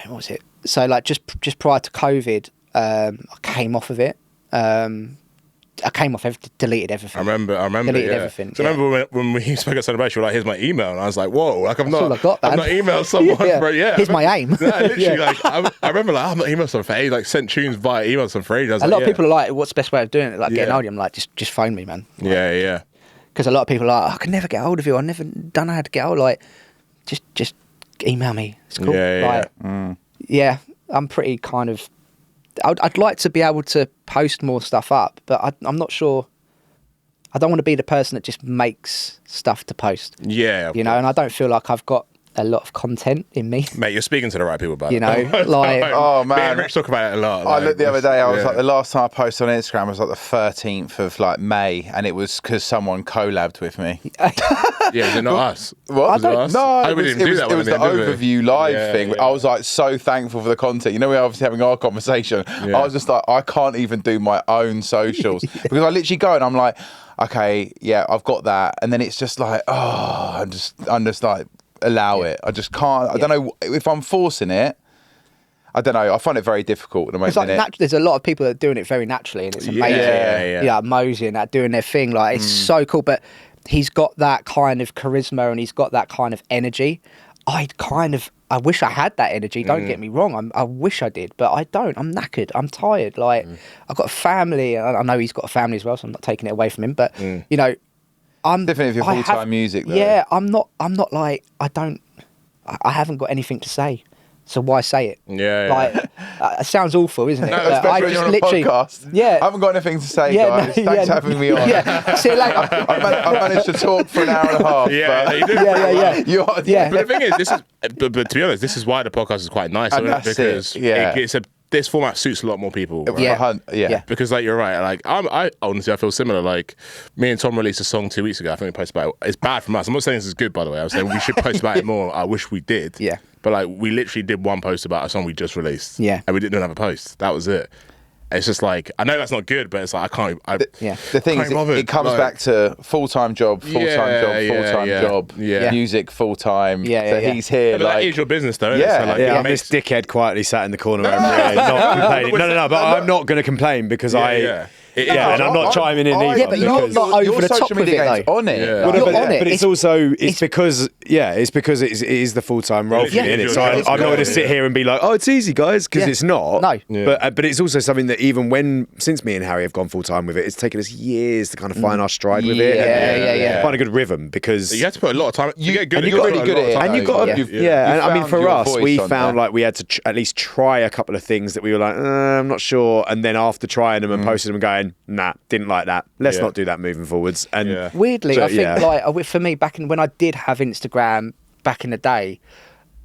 was it? So like just prior to COVID, I came off of it. I came off, deleted everything. I remember. Deleted everything. So I remember when we spoke at Celebration, you were like, "Here's my email," and I was like, "Whoa!" Like I've not emailed someone for Here's my aim. No, literally, like I remember, like I've not emailed someone for ages. Like sent tunes via email some for ages. A lot of people are like, "What's the best way of doing it?" Like getting hold of you. I'm like, just phone me, man. Like, yeah. Because a lot of people are like, I can never get hold of you. I never done how to get hold. Like, just email me. It's cool. Yeah. I'm pretty kind of. I'd like to be able to post more stuff up, but I'm not sure. I don't want to be the person that just makes stuff to post. Yeah. You know, and I don't feel like I've got a lot of content in me. Mate, you're speaking to the right people about it. You know, like... Oh, man. Me and Rich talk about it a lot. I looked the other day, I was like, the last time I posted on Instagram was like the 13th of like May, and it was because someone collabed with me. Yeah, was it not us? What? Was it us? No, it was the overview live thing. I was like so thankful for the content. You know, we're obviously having our conversation. Yeah. I was just like, I can't even do my own socials because I literally go and I'm like, okay, yeah, I've got that. And then it's just like, oh, I'm just like, allow it. I just can't. I don't know if I'm forcing it. I don't know. I find it very difficult at the moment. It's like there's a lot of people that are doing it very naturally, and it's amazing. Yeah, Mosey and that doing their thing. Like it's so cool. But he's got that kind of charisma and he's got that kind of energy. I wish I had that energy. Don't get me wrong. I wish I did, but I don't. I'm knackered. I'm tired. Like I've got a family. I know he's got a family as well, so I'm not taking it away from him. But you know. I'm definitely if you're full-time music though. Yeah, I'm not like I haven't got anything to say. So why say it? Yeah. Like it sounds awful, isn't it? No, especially when you're on a podcast. Yeah. I haven't got anything to say, guys. Thanks for having me on. Yeah. See you later. I managed to talk for an hour and a half. Yeah, but you did. Yeah. But the thing is, but to be honest, this is why the podcast is quite nice. And that's because this format suits a lot more people. Right? Yeah. Because like you're right. Like I honestly I feel similar. Like me and Tom released a song 2 weeks ago. I think we posted about it. It's bad from us. I'm not saying this is good, by the way. I'm saying we should post about it more. I wish we did. Yeah. But like we literally did one post about a song we just released. Yeah. And we didn't have a post. That was it. It's just like I know that's not good, but it's like I can't. The thing is, it comes back to full-time job, music full-time. So he's here. But that is your business, though. Yeah, so I'm this dickhead quietly sat in the corner over here, not complaining. No, but I'm not going to complain because and I'm not chiming in either. Yeah, but you're not over the top with it, though. On it. You're on it. But it's also because it is the full-time role for me, innit? So I'm not going to sit here and be like, oh, it's easy, guys, because it's not. No. But it's also something that even since me and Harry have gone full-time with it, it's taken us years to kind of find our stride with it. Yeah. Find a good rhythm because you have to put a lot of time. You get good. And you're really good at it. And you've got to, and I mean, for us, we found like we had to at least try a couple of things that we were like, I'm not sure. And then after trying them and posting them and going, nah, didn't like that. Let's not do that moving forwards. And weirdly, I think like for me, back when I did have Instagram back in the day,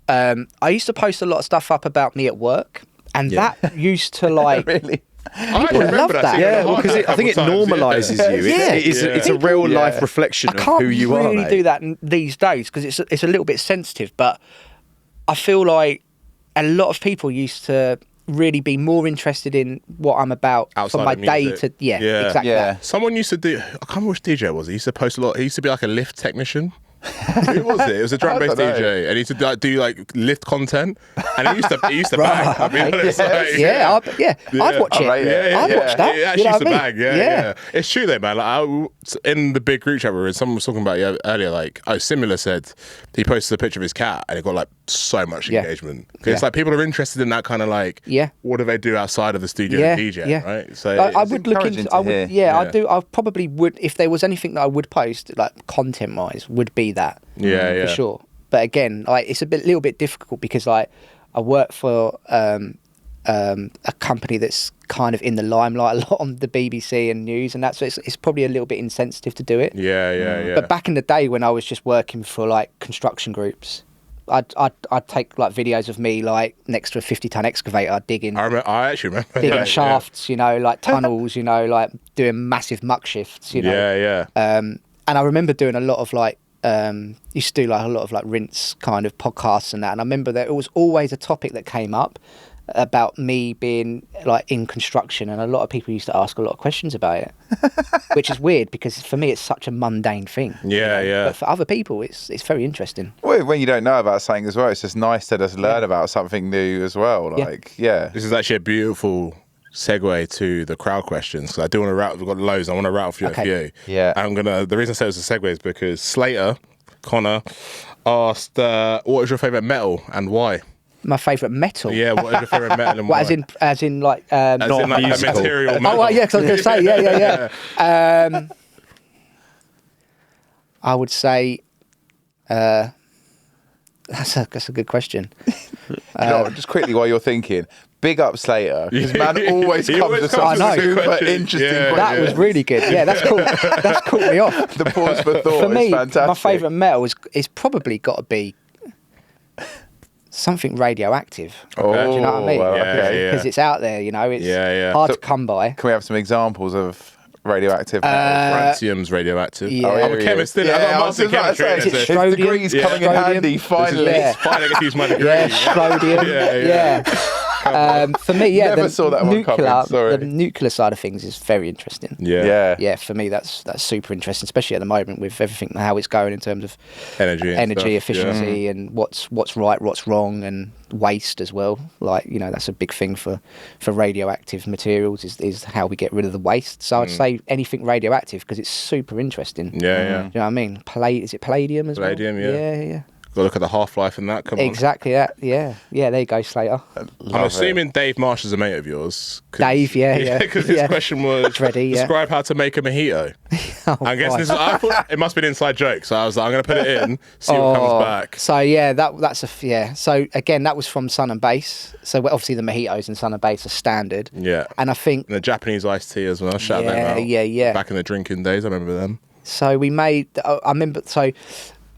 I used to post a lot of stuff up about me at work, and that used to like really. People love that. Yeah, well, because I think it normalises you. It's a real life reflection of who you are. I can't really do that these days because it's a little bit sensitive. But I feel like a lot of people used to really be more interested in what I'm about outside for my of day music. to exactly. That. Someone used to do. I can't remember which DJ it was. He used to post a lot. He used to be like a lift technician. Who was it? It was a drum bass DJ, and he used to do like lift content, and he used to bang. I mean, honest, I'd watch it. I'd watch that. It actually used to bang. Yeah. It's true though, man. Like in the big group chat we were in, someone was talking about earlier. Like, Similar said he posted a picture of his cat, and it got like so much engagement. Because it's like people are interested in that kind of like, what do they do outside of the studio and DJ, right? So I would look into. I do. I probably would, if there was anything that I would post, like content wise, would be that. For sure. But again, like it's little bit difficult because like I work for a company that's kind of in the limelight a lot on the BBC and news and that, so it's probably a little bit insensitive to do it. But back in the day when I was just working for like construction groups, I'd take like videos of me like next to a 50-ton excavator digging. I actually remember digging shafts, you know, like tunnels, you know, like doing massive muck shifts, you know. And I remember doing a lot of like used to do like a lot of like rinse kind of podcasts and that, and I remember that it was always a topic that came up about me being like in construction, and a lot of people used to ask a lot of questions about it, which is weird because for me it's such a mundane thing. But for other people it's very interesting. Well, when you don't know about something as well, it's just nice to just learn about something new as well. Like this is actually a beautiful segue to the crowd questions. So I do want to rattle. We've got loads. I want to rattle through a few. And the reason I say it was a segue is because Slater Connor asked, "What is your favorite metal and why?" My favourite metal. Yeah, what is your favourite metal and why? As in like not in, like, musical. Material metal. Oh, yeah, because I was going to say, I would say that's a good question. Just quickly while you're thinking, big up Slater, because man always comes with something super interesting. That was really good. Yeah, that's cool. That's caught me off. The pause for thought for me, is fantastic. My favourite metal is probably got to be something radioactive. Do you know what I mean? Because it's out there, you know. It's hard to come by. Can we have some examples of radioactive metal? Francium's radioactive. I'm a chemist. I got a master's in chemistry. His degree's coming in handy, finally. Finally, I get to use my degree. Strodium. For me, Never saw that one coming. Sorry. The nuclear side of things is very interesting. Yeah. For me, that's super interesting, especially at the moment with everything how it's going in terms of energy efficiency and what's right, what's wrong, and waste as well. Like, you know, that's a big thing for radioactive materials is how we get rid of the waste. So I'd say anything radioactive because it's super interesting. Do you know what I mean? Is it palladium as well? Palladium, yeah. Got to look at the half-life in that. Come on. Exactly that. Yeah. There you go, Slater. I'm assuming Dave Marsh is a mate of yours. Dave, because his question was Dreddy, describe how to make a mojito. I guess I thought it must be an inside joke, so I was like, I'm going to put it in, see what comes back. So that's So again, that was from Sun and Bass. So obviously the mojitos in Sun and Bass are standard. Yeah. And I think and the Japanese iced tea as well. Shout them out. Yeah. Back in the drinking days, I remember them. So we made. I remember. So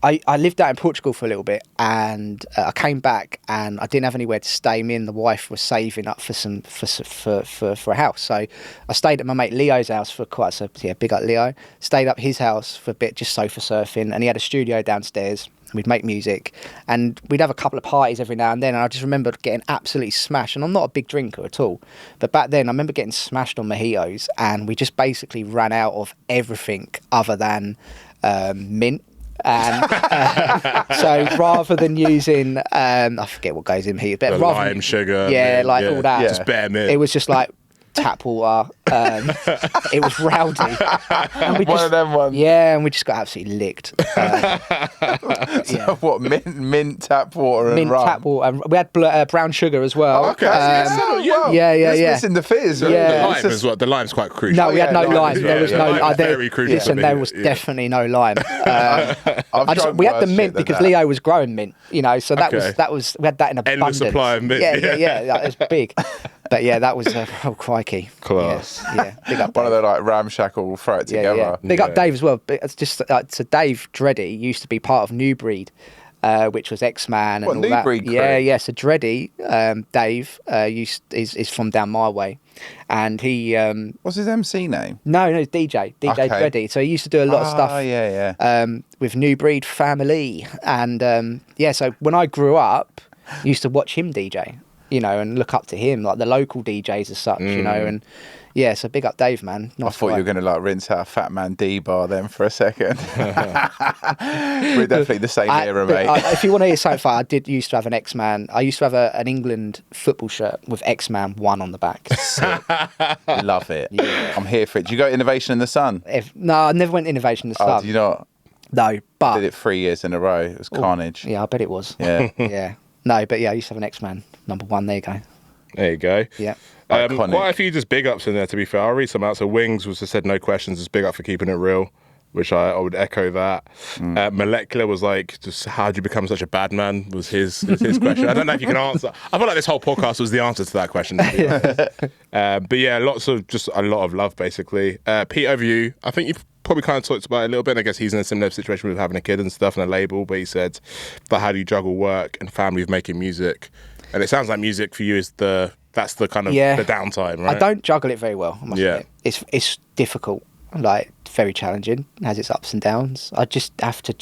I lived out in Portugal for a little bit, and I came back, and I didn't have anywhere to stay. Me and the wife were saving up for a house, so I stayed at my mate Leo's house for big up Leo. Stayed up his house for a bit, just sofa surfing, and he had a studio downstairs. We'd make music, and we'd have a couple of parties every now and then. And I just remember getting absolutely smashed. And I'm not a big drinker at all, but back then I remember getting smashed on mojitos, and we just basically ran out of everything other than mint. And so rather than using I forget what goes in here, but rather lime, sugar, all that, just bare mint. It was just like tap water. It was rowdy. And we one of them ones. Yeah, and we just got absolutely licked. So what, mint tap water and mint rum? Tap water. And we had brown sugar as well. Oh, okay. It's missing the fizz. Yeah. The lime as well. The lime's quite crucial. No, we had no lime. There was no. Very crucial. Listen, there was definitely no lime. We had the mint because Leo was growing mint. You know, so that was we had that in abundance. Endless supply of mint. Yeah. That was big. But yeah, that was crikey. Class. Yeah. Big up. One of the like ramshackle, throw it together. Yeah. Big up Dave as well. It's just so Dave Dreddy used to be part of New Breed, which was X-Man and all New that. Breed crew? Yeah. So Dreddy, Dave, is from down my way, and he. What's his MC name? No, it's DJ Dreddy. So he used to do a lot of stuff. With New Breed family, and so when I grew up, I used to watch him DJ. and look up to him, like the local DJs as such, and yeah, so big up Dave, man. Nice I thought guy. you were going to like rinse out a Fat Man D bar then for a second. We're definitely the same era, mate. If you want to hear something fun, I used to have an X-Man. I used to have an England football shirt with X-Man 1 on the back. Love it. Yeah. I'm here for it. Do you go Innovation in the Sun? No, I never went Innovation in the Sun. Oh, do you not? No, but... I did it 3 years in a row. It was carnage. Yeah, I bet it was. Yeah. Yeah. No, but yeah, I used to have an X-Man number 1. There you go. There you go. Yeah. Quite a few just big ups in there, to be fair. I'll read some out. So Wings was just said no questions, just big up for keeping it real, which I would echo that. Molecular was like, just how'd you become such a bad man was his question. I don't know if you can answer. I feel like this whole podcast was the answer to that question. To be honest. But yeah, just a lot of love, basically. Pete Overview, I think you've probably kind of talked about it a little bit. I guess he's in a similar situation with having a kid and stuff and a label, but he said, but how do you juggle work and family with making music? And it sounds like music for you is that's the kind of the downtime, right? I don't juggle it very well, I must admit. It's difficult, like very challenging, it has its ups and downs. I just have to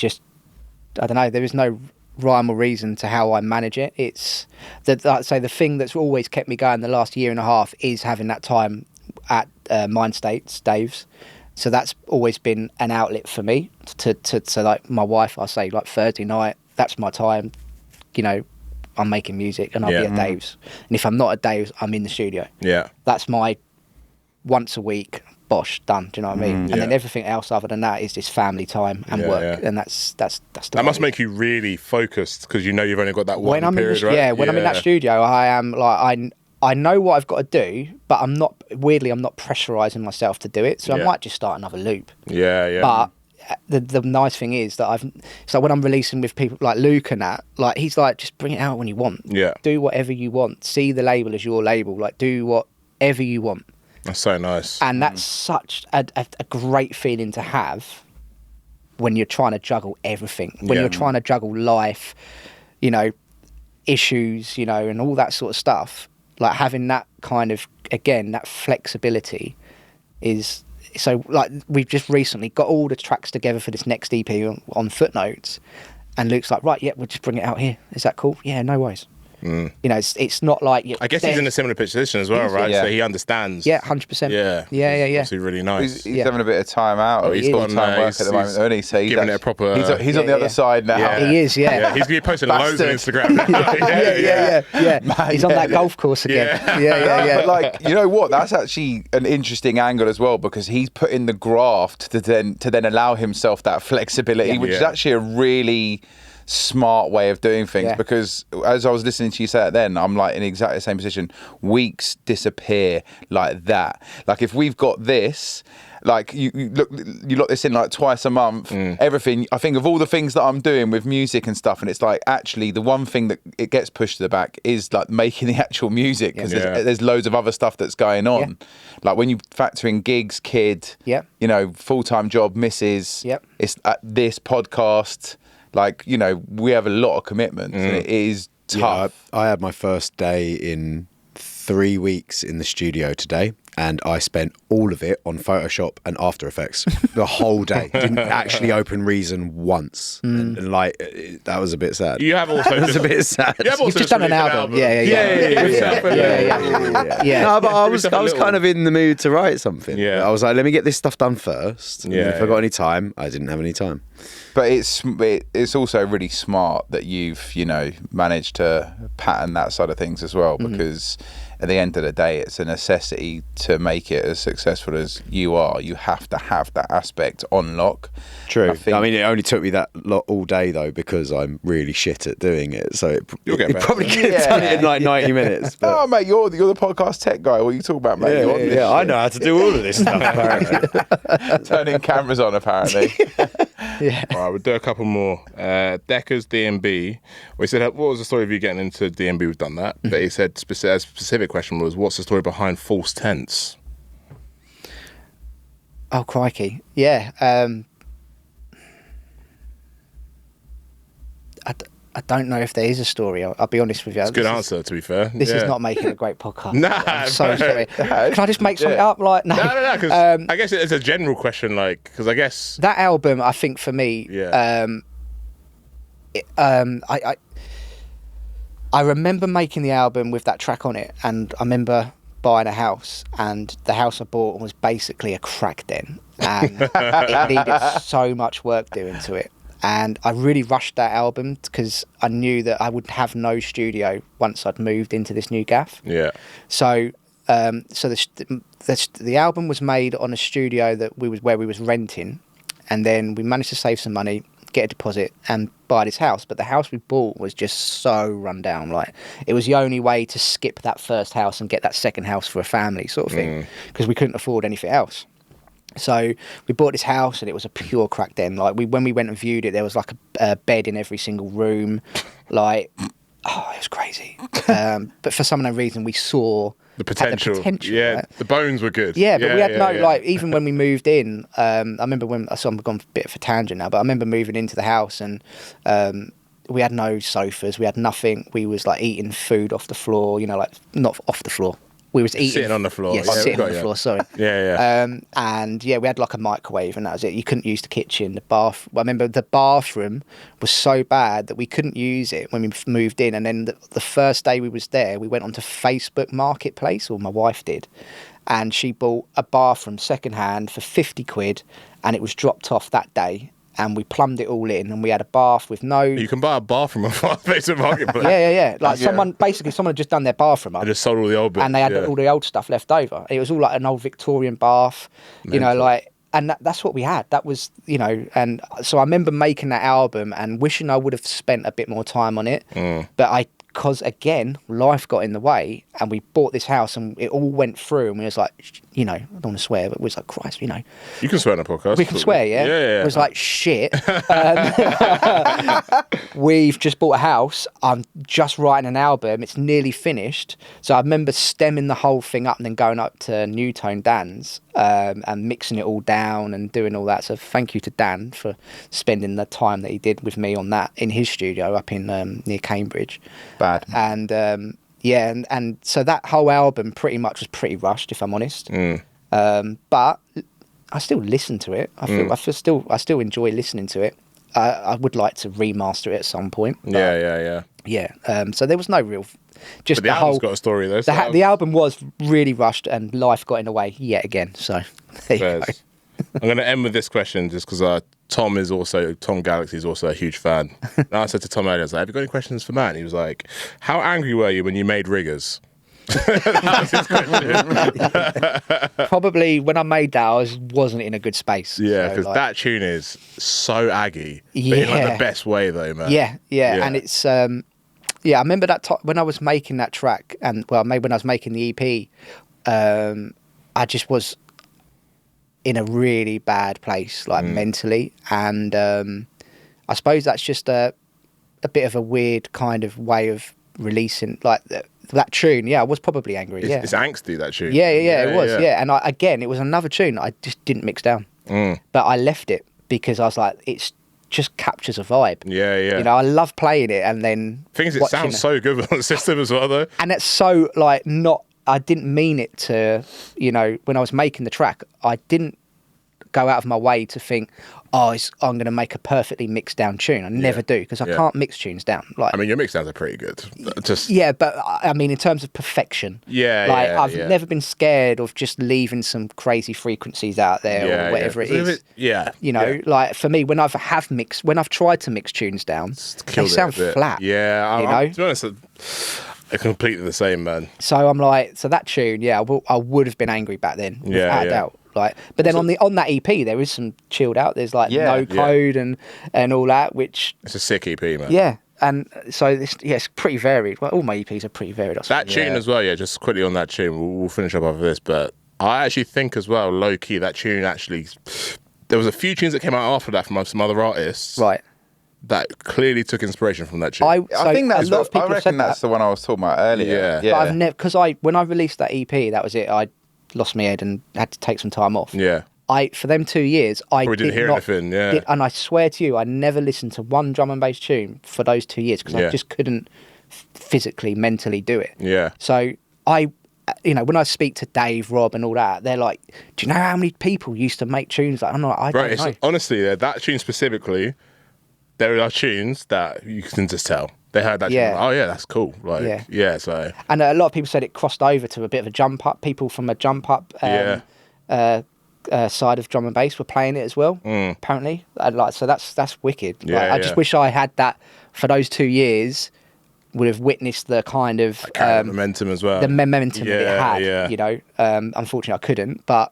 I don't know, there is no rhyme or reason to how I manage it. It's I'd say the thing that's always kept me going the last year and a half is having that time at Mind States, Dave's. So that's always been an outlet for me to like my wife, I say like Thursday night, that's my time, I'm making music and I'll be at Dave's. And if I'm not at Dave's, I'm in the studio. Yeah. That's my once a week, bosh, done. Do you know what I mean? And then everything else other than that is just family time and work. And that's the That must make you really focused because you've only got that one period, right? Yeah, when I'm in that studio, I am like, I know what I've got to do, but I'm not pressurising myself to do it. So I might just start another loop. Yeah. But the nice thing is that so when I'm releasing with people like Luke and that, like he's like, just bring it out when you want. Yeah. Do whatever you want. See the label as your label. Like do whatever you want. That's so nice. And that's such a great feeling to have when you're trying to juggle everything. When you're trying to juggle life, issues, and all that sort of stuff. Like having that kind of, again, that flexibility is... So, like, we've just recently got all the tracks together for this next EP on Footnotes, and Luke's like, right, we'll just bring it out here. Is that cool? Yeah, no worries. It's not like... I guess he's in a similar position as well, right? Yeah. So he understands. Yeah, 100%. Yeah. It's really nice. He's having a bit of time out. Oh, he's got time work at the moment, isn't he? So giving it a proper... He's on the other side now. Yeah. He is, yeah. He's going to be posting loads on Instagram. Yeah. Man, he's on that golf course again. Yeah. But like, you know what? That's actually an interesting angle as well, because he's put in the graft to then allow himself that flexibility, which is actually a really... smart way of doing things, because as I was listening to you say it then, I'm like in exactly the same position. Weeks disappear like that. Like if we've got this, like you lock this in like twice a month, everything, I think of all the things that I'm doing with music and stuff, and it's like actually the one thing that it gets pushed to the back is like making the actual music, because there's loads of other stuff that's going on. Like when you factor in gigs, kid, full-time job, missus, it's this podcast. Like, we have a lot of commitments and it is tough. I had my first day in 3 weeks in the studio today, and I spent all of it on Photoshop and After Effects the whole day. Didn't actually open Reason once. And that was a bit sad. You have also... That was a bit sad. You've just done an album. Yeah. No, but I was kind of in the mood to write something. Yeah. I was like, let me get this stuff done first. And if I got any time, I didn't have any time. But it's also really smart that you've managed to pattern that side of things as well, because at the end of the day, it's a necessity to make it as successful as you are. You have to have that aspect on lock. True. I mean, it only took me that lot all day though, because I'm really shit at doing it. So it probably could have done it in like 90 minutes. But... Oh mate, you're the podcast tech guy. What are you talking about, mate? Yeah, I know how to do all of this stuff. Apparently, turning cameras on. Apparently. All right, we'll do a couple more. Decker's DMB. We said, what was the story of you getting into DMB? We've done that. But he said, a specific question was, what's the story behind False Tense? Oh, crikey. Yeah. I don't know if there is a story. I'll be honest with you. It's a good answer, to be fair. This is not making a great podcast. I'm so bro. sorry. Can I just make something up? Like, no, because I guess it's a general question, like, because I guess... That album, I think for me, I remember making the album with that track on it, and I remember buying a house, and the house I bought was basically a crack den, and it needed so much work doing to it. And I really rushed that album because I knew that I would have no studio once I'd moved into this new gaff. Yeah. So the album was made on a studio where we was renting, and then we managed to save some money, get a deposit, and buy this house. But the house we bought was just so run down. Like, it was the only way to skip that first house and get that second house for a family sort of thing, because we couldn't afford anything else. So we bought this house, and it was a pure crack den. Like, when we went and viewed it, there was like a bed in every single room. Like, it was crazy. But for some unknown reason, we saw the potential. Yeah, right? The bones were good. Yeah, but we had like, even when we moved in, I remember so I'm gone a bit of a tangent now, but I remember moving into the house, and we had no sofas, we had nothing. We was like eating food off the floor, like not off the floor. We was eating sitting on the floor. Yeah, sitting on the floor. Sorry. Yeah. And we had like a microwave, and that was it. You couldn't use the kitchen. I remember the bathroom was so bad that we couldn't use it when we moved in. And then the first day we was there, we went onto Facebook Marketplace, or my wife did, and she bought a bathroom secondhand for 50 quid, and it was dropped off that day. And we plumbed it all in, and we had a bath with no... You can buy a bathroom on Facebook Marketplace. Yeah. Like, someone had just done their bathroom up. They just sold all the old bits. And they had all the old stuff left over. It was all like an old Victorian bath, and that's what we had. That was, and so I remember making that album and wishing I would have spent a bit more time on it. But because again, life got in the way, and we bought this house, and it all went through, and we was like, I don't want to swear, but we was like, Christ, You can swear on a podcast. We can swear, yeah? Yeah. It was like, shit. We've just bought a house. I'm just writing an album. It's nearly finished. So I remember stemming the whole thing up and then going up to New Tone Dan's and mixing it all down and doing all that. So thank you to Dan for spending the time that he did with me on that in his studio up in near Cambridge. Bad. And and so that whole album pretty much was pretty rushed, if I'm honest. But I still listen to it. I still enjoy listening to it. I would like to remaster it at some point. Yeah. So there was no real. Just but the album's got a story though. So the album was really rushed, and life got in the way yet again. So there you go. I'm going to end with this question just because Tom GLXY is also a huge fan. And I said to Tom earlier, I was like, have you got any questions for Matt? And he was like, how angry were you when you made Riggers? That was his question. Probably when I made that, I wasn't in a good space. Yeah, because that tune is so aggy. Yeah. But in like the best way though, man. Yeah. And it's... I remember that when I was making that track, and maybe when I was making the EP, I just was in a really bad place, like mentally, and I suppose that's just a bit of a weird kind of way of releasing, like that tune. Yeah, I was probably angry. It's angsty, that tune. Yeah, it was. Yeah, and again, it was another tune I just didn't mix down, but I left it because I was like, it's just captures a vibe. Yeah. I love playing it, and then it sounds so good on the system as well, though. And it's so like not. I didn't mean it to, when I was making the track, I didn't go out of my way to think, I'm going to make a perfectly mixed down tune. I never do, because I can't mix tunes down. Like, I mean, your mix downs are pretty good. But I mean, in terms of perfection, I've never been scared of just leaving some crazy frequencies out there or whatever it is. Like for me, when I've tried to mix tunes down, they sound flat. Yeah, to be honest, they're completely the same, man. So I'm like, that tune, I would have been angry back then, without a doubt. Like, but then on that EP, there is some chilled out. There's like no code and all that, which it's a sick EP, man. Yeah, and so it's pretty varied. Well, all my EPs are pretty varied. That tune as well. Yeah, just quickly on that tune, we'll finish up after this. But I actually think as well, low key, that tune actually, there was a few tunes that came out after that from some other artists, right? That clearly took inspiration from that tune. I think that's I reckon that's the one I was talking about earlier. Yeah. But I've never, because when I released that EP, that was it. I lost my head and had to take some time off. Yeah. For them 2 years, I didn't hear anything. Yeah. And I swear to you, I never listened to one drum and bass tune for those 2 years because I just couldn't physically, mentally do it. Yeah. So when I speak to Dave, Rob, and all that, they're like, "Do you know how many people used to make tunes?" Like, I'm like, I don't know. Honestly, that tune specifically, there are tunes that you can just tell. They heard that. Yeah. Like, oh yeah, that's cool. Like so. And a lot of people said it crossed over to a bit of a jump up. People from a jump up side of drum and bass were playing it as well. Apparently, so that's wicked. I just wish I had that for those 2 years. Would have witnessed the kind of momentum as well. The momentum that it had. You know, unfortunately, I couldn't, but.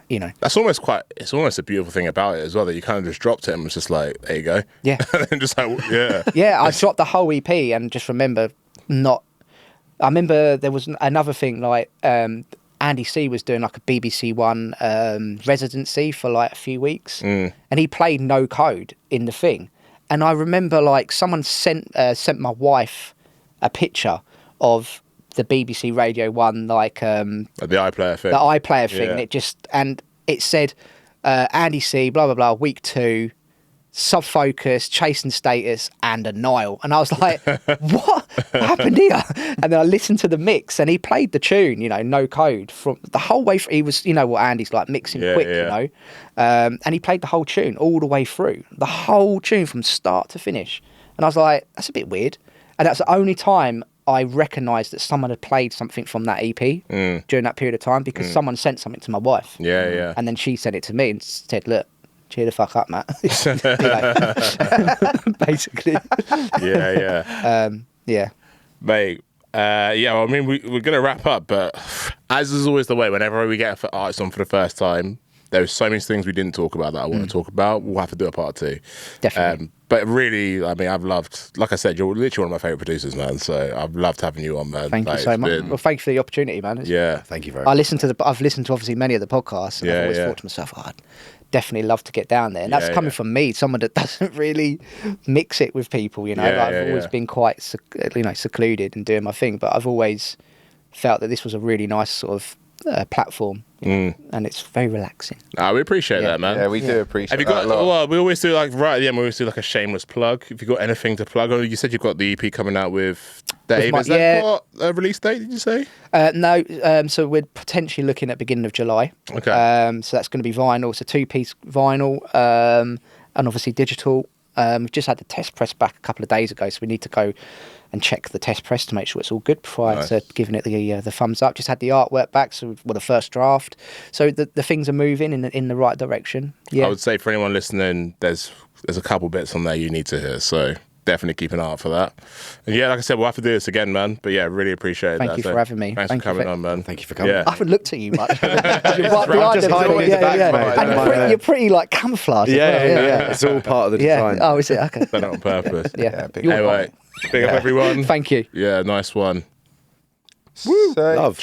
You know, that's it's almost a beautiful thing about it as well, that you kind of just dropped it and was just like, there you go. Yeah. And just like, I dropped the whole EP and just remember I remember there was another thing, like Andy C was doing like a BBC One residency for like a few weeks, and he played No Code in the thing. And I remember like someone sent my wife a picture of the BBC Radio 1, like the iPlayer thing. The iPlayer thing. And it said Andy C, blah blah blah, week 2, Subfocus, Chasing Status, and Anile. And I was like, what happened here? And then I listened to the mix, and he played the tune, you know, No Code, from the whole way through. He was, you know what Andy's like, mixing quick, you know. And he played the whole tune all the way through, the whole tune from start to finish. And I was like, that's a bit weird. And that's the only time I recognised that someone had played something from that EP during that period of time, because someone sent something to my wife. And then she sent it to me and said, look, cheer the fuck up, Matt. Basically. Mate, well, I mean, we're going to wrap up, but as is always the way, whenever we get an artist on for the first time, there's so many things we didn't talk about that I want to talk about. We'll have to do a part 2. Definitely. But really, I mean, I've loved, like I said, you're literally one of my favourite producers, man. So I've loved having you on, man. Thank you so much. Well, thank you for the opportunity, man. Thank you very much. I've listened to obviously many of the podcasts, and I've always thought to myself, I'd definitely love to get down there. And that's coming from me, someone that doesn't really mix it with people, you know. I've always been quite, secluded and doing my thing, but I've always felt that this was a really nice sort of platform, and it's very relaxing. We appreciate that, man. Yeah, we do appreciate Have you got, that a lot. well, we always do, like, right at the end, we always do like a shameless plug. If you've got anything to plug, or you said you've got the EP coming out with Dave. Has that got a release date, did you say? No, so we're potentially looking at beginning of July. Okay. So that's going to be vinyl. It's a 2-piece vinyl, and obviously digital. We've just had the test press back a couple of days ago, so we need to go and check the test press to make sure it's all good prior to giving it the thumbs up. Just had the artwork back, so the first draft. So the things are moving in the right direction. Yeah. I would say for anyone listening, there's a couple bits on there you need to hear. So definitely keep an eye out for that. And yeah, like I said, we'll have to do this again, man. But yeah, really appreciate Thank you for having me. Thanks for coming on, man. Thank you for coming. I haven't looked at you much. You're right behind just and you're pretty like camouflaged. Yeah. It's all part of the design. Oh, is it? Okay. Done it on purpose. Anyway, big up everyone. Thank you. Yeah, nice one. Woo! Love.